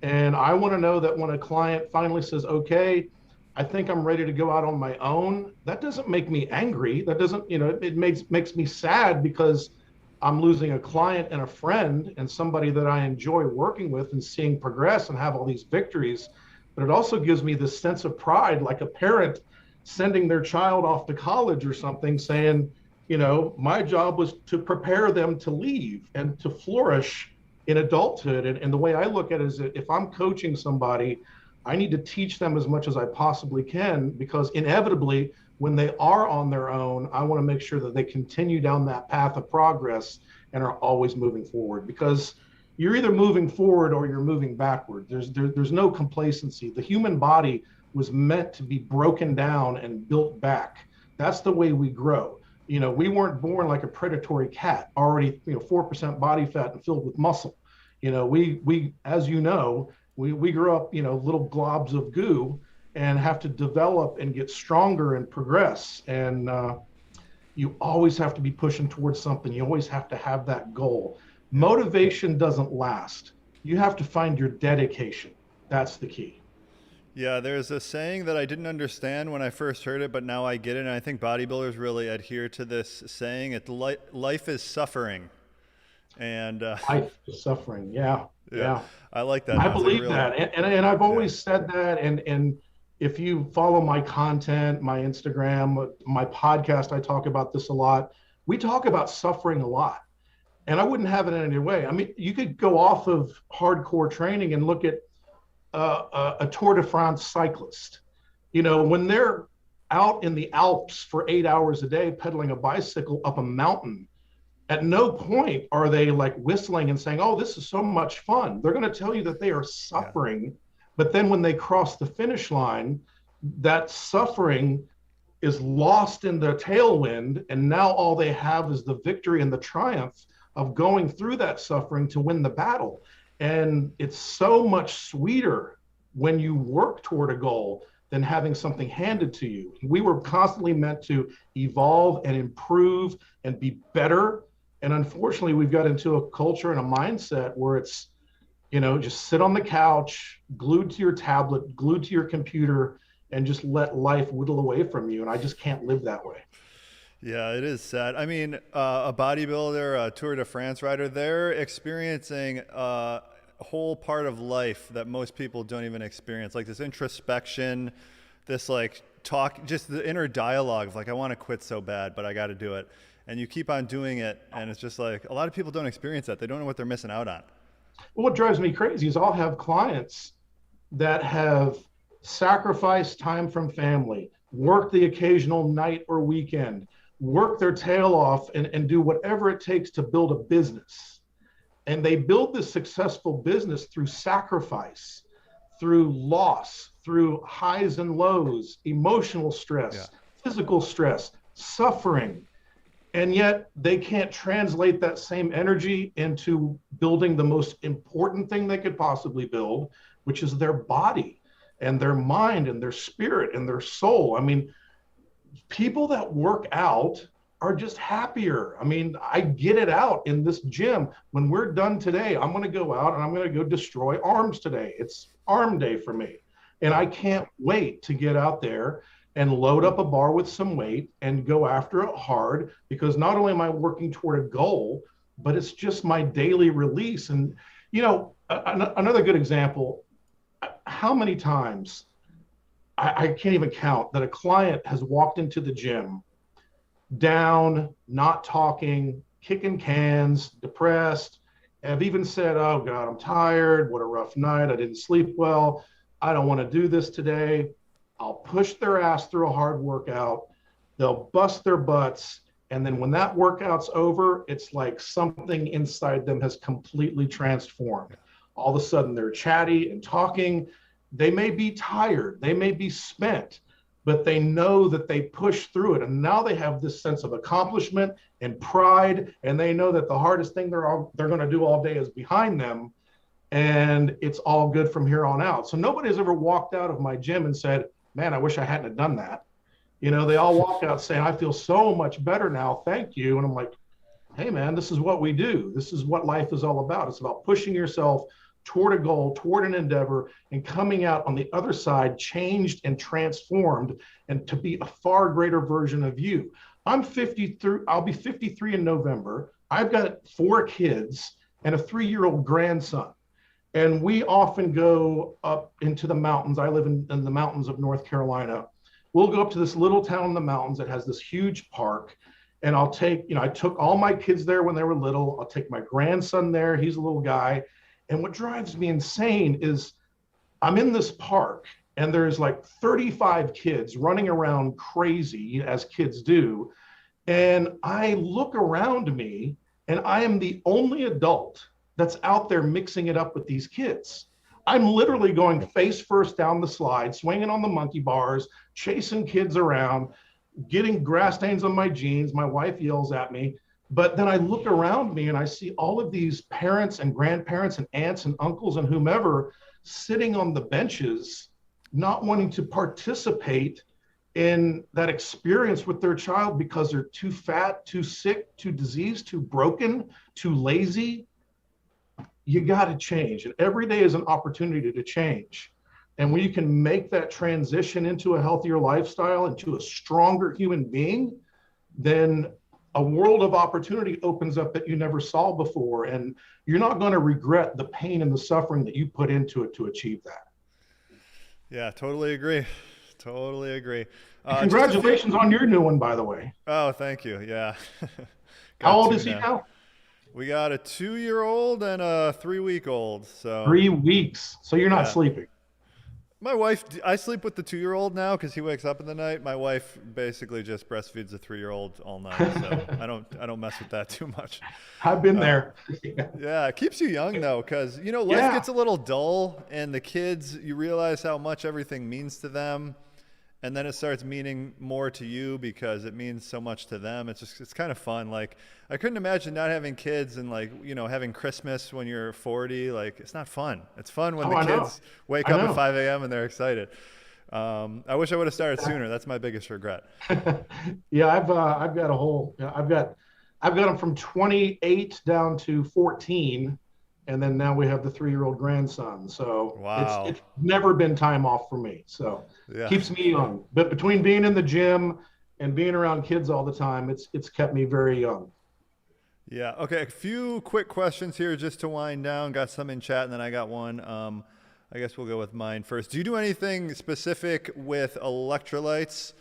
and I want to know that when a client finally says, okay, I think I'm ready to go out on my own, that doesn't make me angry. That doesn't, it makes me sad, because I'm losing a client and a friend and somebody that I enjoy working with and seeing progress and have all these victories. But it also gives me this sense of pride, like a parent sending their child off to college or something, saying, my job was to prepare them to leave and to flourish in adulthood. And the way I look at it is that if I'm coaching somebody, I need to teach them as much as I possibly can, because inevitably, when they are on their own, I want to make sure that they continue down that path of progress and are always moving forward, because you're either moving forward or you're moving backward. There's no complacency. The human body was meant to be broken down and built back. That's the way we grow. We weren't born like a predatory cat, already 4% body fat and filled with muscle. We as we grow up little globs of goo and have to develop and get stronger and progress. And you always have to be pushing towards something. You always have to have that goal. Motivation doesn't last. You have to find your dedication. That's the key. Yeah, there's a saying that I didn't understand when I first heard it, but now I get it. And I think bodybuilders really adhere to this saying. Life is suffering. And life is suffering. Yeah. I like that. I believe that. And I've always said that. And if you follow my content, my Instagram, my podcast, I talk about this a lot. We talk about suffering a lot. And I wouldn't have it in any way. I mean, you could go off of hardcore training and look at a Tour de France cyclist. When they're out in the Alps for 8 hours a day pedaling a bicycle up a mountain, at no point are they like whistling and saying, oh, this is so much fun. They're going to tell you that they are suffering. Yeah. But then when they cross the finish line, that suffering is lost in the tailwind. And now all they have is the victory and the triumph of going through that suffering to win the battle. And it's so much sweeter when you work toward a goal than having something handed to you. We were constantly meant to evolve and improve and be better. And unfortunately, we've got into a culture and a mindset where it's, just sit on the couch, glued to your tablet, glued to your computer, and just let life whittle away from you. And I just can't live that way. Yeah, it is sad. I mean, a bodybuilder, a Tour de France rider, they're experiencing a whole part of life that most people don't even experience, like this introspection, this like talk, just the inner dialogue of like, I want to quit so bad, but I got to do it. And you keep on doing it. And it's just like, a lot of people don't experience that. They don't know what they're missing out on. Well, what drives me crazy is I'll have clients that have sacrificed time from family, worked the occasional night or weekend, work their tail off and do whatever it takes to build a business. And they build this successful business through sacrifice, through loss, through highs and lows, emotional stress, physical stress, suffering. And yet they can't translate that same energy into building the most important thing they could possibly build, which is their body and their mind and their spirit and their soul. I mean, people that work out are just happier. I mean, I get it out in this gym. When we're done today, I'm going to go out and I'm going to go destroy arms today. It's arm day for me. And I can't wait to get out there and load up a bar with some weight and go after it hard, because not only am I working toward a goal, but it's just my daily release. And, you know, another good example, how many times I can't even count that a client has walked into the gym down, not talking, kicking cans, depressed, have even said, oh God, I'm tired. What a rough night. I didn't sleep well. I don't want to do this today. I'll push their ass through a hard workout. They'll bust their butts. And then when that workout's over, it's like something inside them has completely transformed. All of a sudden they're chatty and talking. They may be tired. They may be spent, but they know that they pushed through it. And now they have this sense of accomplishment and pride. And they know that the hardest thing they're going to do all day is behind them. And it's all good from here on out. So nobody's ever walked out of my gym and said, man, I wish I hadn't have done that. You know, they all walk out saying, I feel so much better now. Thank you. And I'm like, hey, man, this is what we do. This is what life is all about. It's about pushing yourself toward a goal, toward an endeavor, and coming out on the other side changed and transformed, and to be a far greater version of you. I'm 53. I'll be 53 in November. I've got 4 kids and a 3-year-old grandson. And we often go up into the mountains. I live in the mountains of North Carolina. We'll go up to this little town in the mountains that has this huge park. And I'll take, I took all my kids there when they were little. I'll take my grandson there. He's a little guy. And what drives me insane is I'm in this park and there's like 35 kids running around crazy, as kids do. And I look around me and I am the only adult that's out there mixing it up with these kids. I'm literally going face first down the slide, swinging on the monkey bars, chasing kids around, getting grass stains on my jeans. My wife yells at me. But then I look around me and I see all of these parents and grandparents and aunts and uncles and whomever sitting on the benches, not wanting to participate in that experience with their child because they're too fat, too sick, too diseased, too broken, too lazy. You got to change. And every day is an opportunity to change. And when you can make that transition into a healthier lifestyle, into a stronger human being, then a world of opportunity opens up that you never saw before. And you're not going to regret the pain and the suffering that you put into it to achieve that. Yeah, totally agree. Totally agree. Congratulations on your new one, by the way. Oh, thank you. Yeah. How old is he now? We got a 2-year-old and a 3-week-old. So 3 weeks. So you're not sleeping. My wife, I sleep with the 2-year-old now because he wakes up in the night. My wife basically just breastfeeds the 3-year-old all night, so I don't mess with that too much. I've been there. Yeah, it keeps you young though, because life gets a little dull, and the kids, you realize how much everything means to them, and then it starts meaning more to you because it means so much to them. It's kind of fun. Like, I couldn't imagine not having kids and having Christmas when you're 40. Like, it's not fun. It's fun when the kids wake up at 5 a.m. and they're excited. I wish I would have started sooner. That's my biggest regret. Yeah, I've got a whole. I've got them from 28 down to 14. And then now we have the 3-year-old grandson. So it's never been time off for me. So keeps me young. But between being in the gym and being around kids all the time, it's kept me very young. Yeah. Okay. A few quick questions here just to wind down. Got some in chat, and then I got one. I guess we'll go with mine first. Do you do anything specific with electrolytes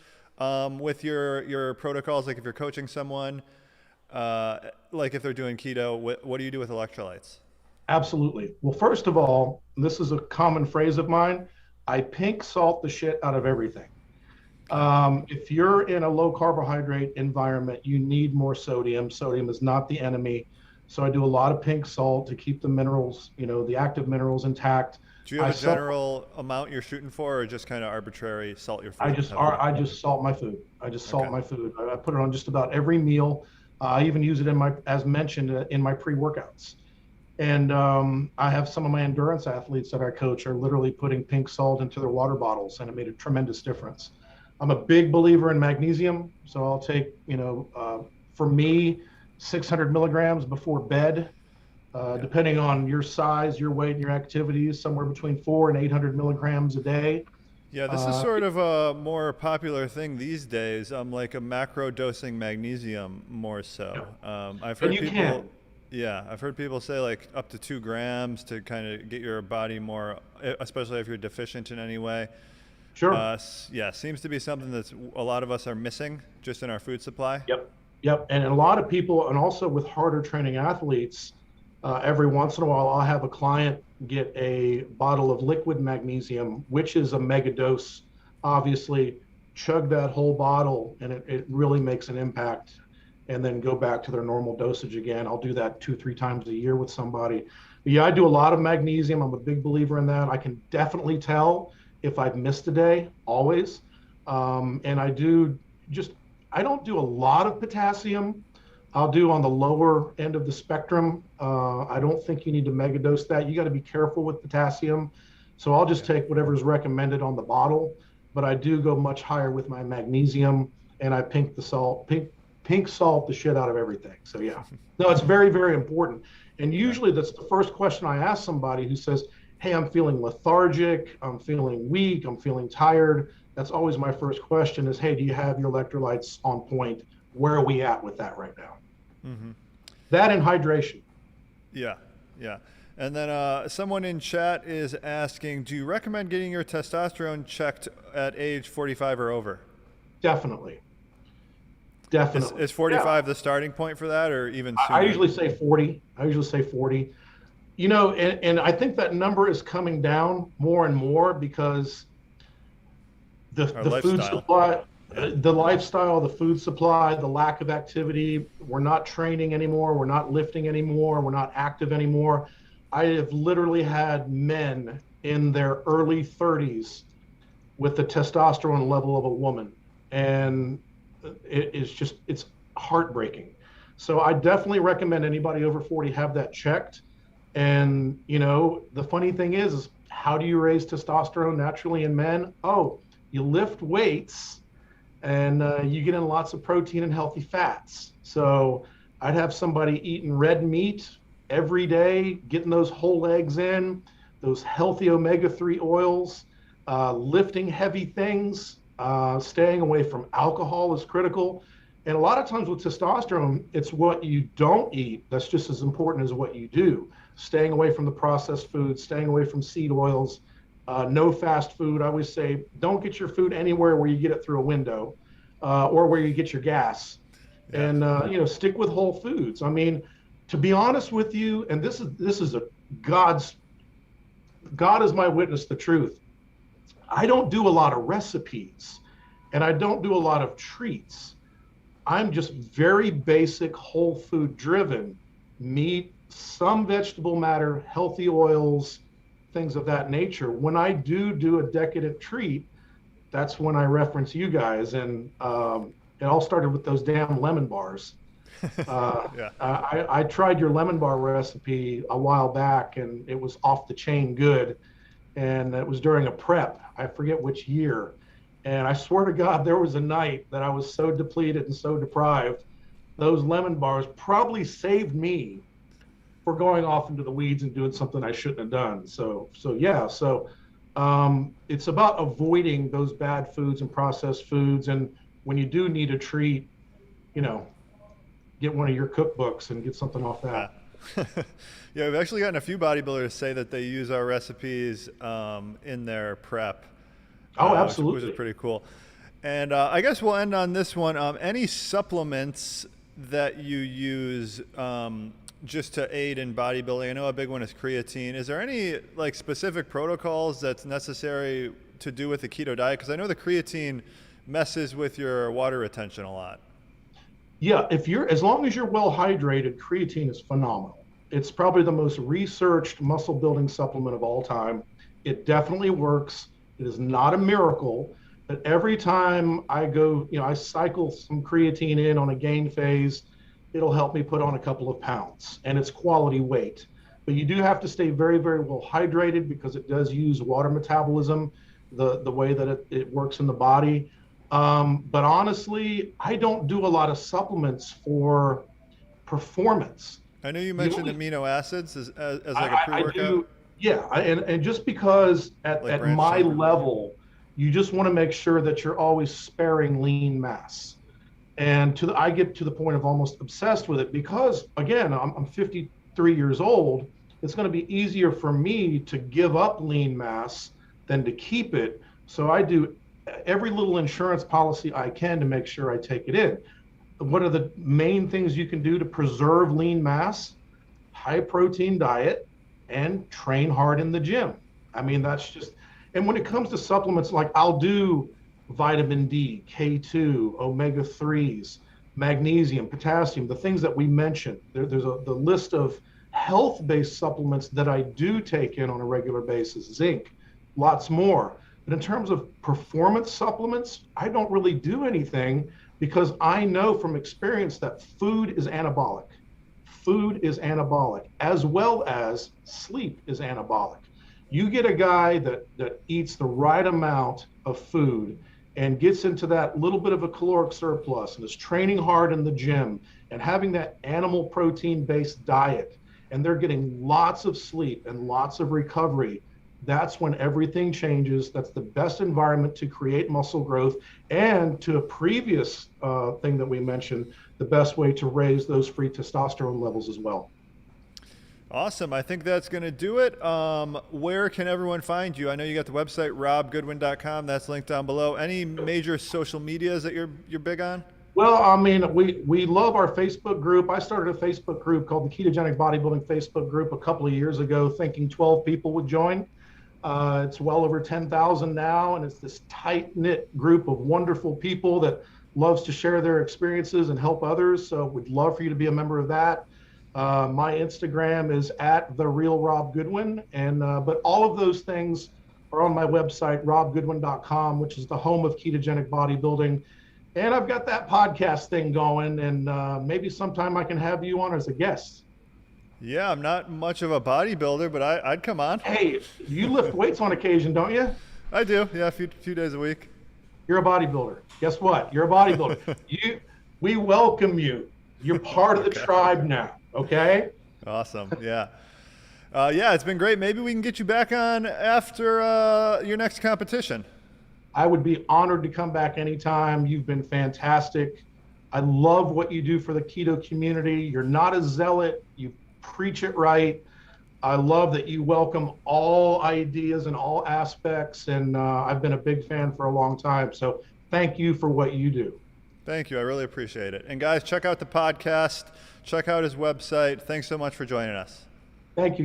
with your protocols? Like if you're coaching someone, like if they're doing keto, what do you do with electrolytes? Absolutely. Well, first of all, this is a common phrase of mine. I pink salt the shit out of everything. If you're in a low carbohydrate environment, you need more sodium. Sodium is not the enemy. So I do a lot of pink salt to keep the minerals, the active minerals intact. Do you have a general amount you're shooting for, or just kind of arbitrary salt your food? I just salt my food. I just salt my food. I put it on just about every meal. I even use it as mentioned, in my pre-workouts. And I have some of my endurance athletes that I coach are literally putting pink salt into their water bottles, and it made a tremendous difference. I'm a big believer in magnesium, so I'll take, for me, 600 milligrams before bed, Yeah. depending on your size, your weight, and your activities, somewhere between 400 and 800 milligrams a day. Yeah, this is Uh, sort of a more popular thing these days. Like a macro dosing magnesium more yeah. so. I've And heard you people, can. yeah, I've heard people say like up to 2 grams to kind of get your body more, especially if you're deficient in any way. Sure. Yeah, seems to be something that's a lot of us are missing just in our food supply. Yep. Yep. And a lot of people, and also with harder training athletes, every once in a while, I'll have a client get a bottle of liquid magnesium, which is a mega dose, obviously, chug that whole bottle, and it really makes an impact, and then go back to their normal dosage again. I'll do that 2, 3 times a year with somebody. But yeah, I do a lot of magnesium. I'm a big believer in that. I can definitely tell if I've missed a day, always. And I don't do a lot of potassium. I'll do on the lower end of the spectrum. I don't think you need to megadose that. You got to be careful with potassium. So I'll just take whatever's recommended on the bottle, but I do go much higher with my magnesium, and I pink salt the shit out of everything. So yeah, no, it's very, very important. And usually that's the first question I ask somebody who says, hey, I'm feeling lethargic, I'm feeling weak, I'm feeling tired. That's always my first question is, hey, do you have your electrolytes on point? Where are we at with that right now? Mm-hmm. That and hydration. Yeah, yeah. And then someone in chat is asking, do you recommend getting your testosterone checked at age 45 or over? Definitely. Definitely. Is 45 Yeah. the starting point for that, or even I sooner? usually say 40. And I think that number is coming down more and more because Our the food lifestyle. supply, Yeah. the lifestyle, the food supply, the lack of activity. We're not training anymore. We're not lifting anymore. We're not active anymore. I have literally had men in their early 30s with the testosterone level of a woman, and it's heartbreaking. So I definitely recommend anybody over 40 have that checked. And the funny thing is how do you raise testosterone naturally in men? Oh, you lift weights, and you get in lots of protein and healthy fats. So I'd have somebody eating red meat every day, getting those whole eggs in, those healthy omega-3 oils, lifting heavy things, staying away from alcohol is critical. And a lot of times with testosterone, it's what you don't eat that's just as important as what you do. Staying away from the processed foods, staying away from seed oils, no fast food. I always say, don't get your food anywhere where you get it through a window, or where you get your gas. Yeah. And stick with whole foods. I mean, to be honest with you, and this is God is my witness, the truth. I don't do a lot of recipes, and I don't do a lot of treats. I'm just very basic, whole food driven. Meat, some vegetable matter, healthy oils, things of that nature. When I do a decadent treat, that's when I reference you guys. And it all started with those damn lemon bars. Yeah. I tried your lemon bar recipe a while back, and it was off the chain good. And it was during a prep. I forget which year. And I swear to God, there was a night that I was so depleted and so deprived. Those lemon bars probably saved me for going off into the weeds and doing something I shouldn't have done. So yeah. So it's about avoiding those bad foods and processed foods. And when you do need a treat, get one of your cookbooks and get something off that. Yeah. Yeah, we've actually gotten a few bodybuilders say that they use our recipes in their prep. Oh, absolutely. Which is pretty cool. And I guess we'll end on this one. Any supplements that you use just to aid in bodybuilding? I know a big one is creatine. Is there any specific protocols that's necessary to do with the keto diet? Because I know the creatine messes with your water retention a lot. Yeah, as long as you're well hydrated, creatine is phenomenal. It's probably the most researched muscle building supplement of all time. It definitely works. It is not a miracle, but every time I go, I cycle some creatine in on a gain phase. it'll help me put on a couple of pounds, and it's quality weight. But you do have to stay very, very well hydrated because it does use water metabolism, the way that it works in the body. But honestly, I don't do a lot of supplements for performance. I know you mentioned amino acids as like a I pre-workout. do, yeah. And just because at my level, you just want to make sure that you're always sparing lean mass. And I get to the point of almost obsessed with it because, again, I'm 53 years old. It's going to be easier for me to give up lean mass than to keep it. So I do every little insurance policy I can to make sure I take it in. What are the main things you can do to preserve lean mass? High protein diet and train hard in the gym. I mean, that's just, and when it comes to supplements, like I'll do vitamin D, K2, omega-3s, magnesium, potassium, the things that we mentioned. There's the list of health-based supplements that I do take in on a regular basis, zinc, lots more. But in terms of performance supplements, I don't really do anything because I know from experience that food is anabolic. Food is anabolic, as well as sleep is anabolic. You get a guy that eats the right amount of food and gets into that little bit of a caloric surplus and is training hard in the gym and having that animal protein based diet, and they're getting lots of sleep and lots of recovery, that's when everything changes. That's the best environment to create muscle growth, and to a previous thing that we mentioned, the best way to raise those free testosterone levels as well. Awesome. I think that's going to do it. Where can everyone find you? I know you got the website, robgoodwin.com. That's linked down below. Any major social medias that you're big on? Well, I mean, we love our Facebook group. I started a Facebook group called the Ketogenic Bodybuilding Facebook group a couple of years ago, thinking 12 people would join. It's well over 10,000 now, and it's this tight-knit group of wonderful people that loves to share their experiences and help others. So we'd love for you to be a member of that. My Instagram is @TheRealRobGoodwin, and but all of those things are on my website, robgoodwin.com, which is the home of ketogenic bodybuilding. And I've got that podcast thing going, and maybe sometime I can have you on as a guest. Yeah, I'm not much of a bodybuilder, but I'd come on. Hey, you lift weights on occasion, don't you? I do, yeah, a few days a week. You're a bodybuilder. Guess what? You're a bodybuilder. We welcome you. You're part of the tribe now. Okay. Awesome. Yeah. Yeah, it's been great. Maybe we can get you back on after your next competition. I would be honored to come back anytime. You've been fantastic. I love what you do for the keto community. You're not a zealot. You preach it right. I love that you welcome all ideas and all aspects. And I've been a big fan for a long time. So thank you for what you do. Thank you. I really appreciate it. And guys, check out the podcast. Check out his website. Thanks so much for joining us. Thank you, guys.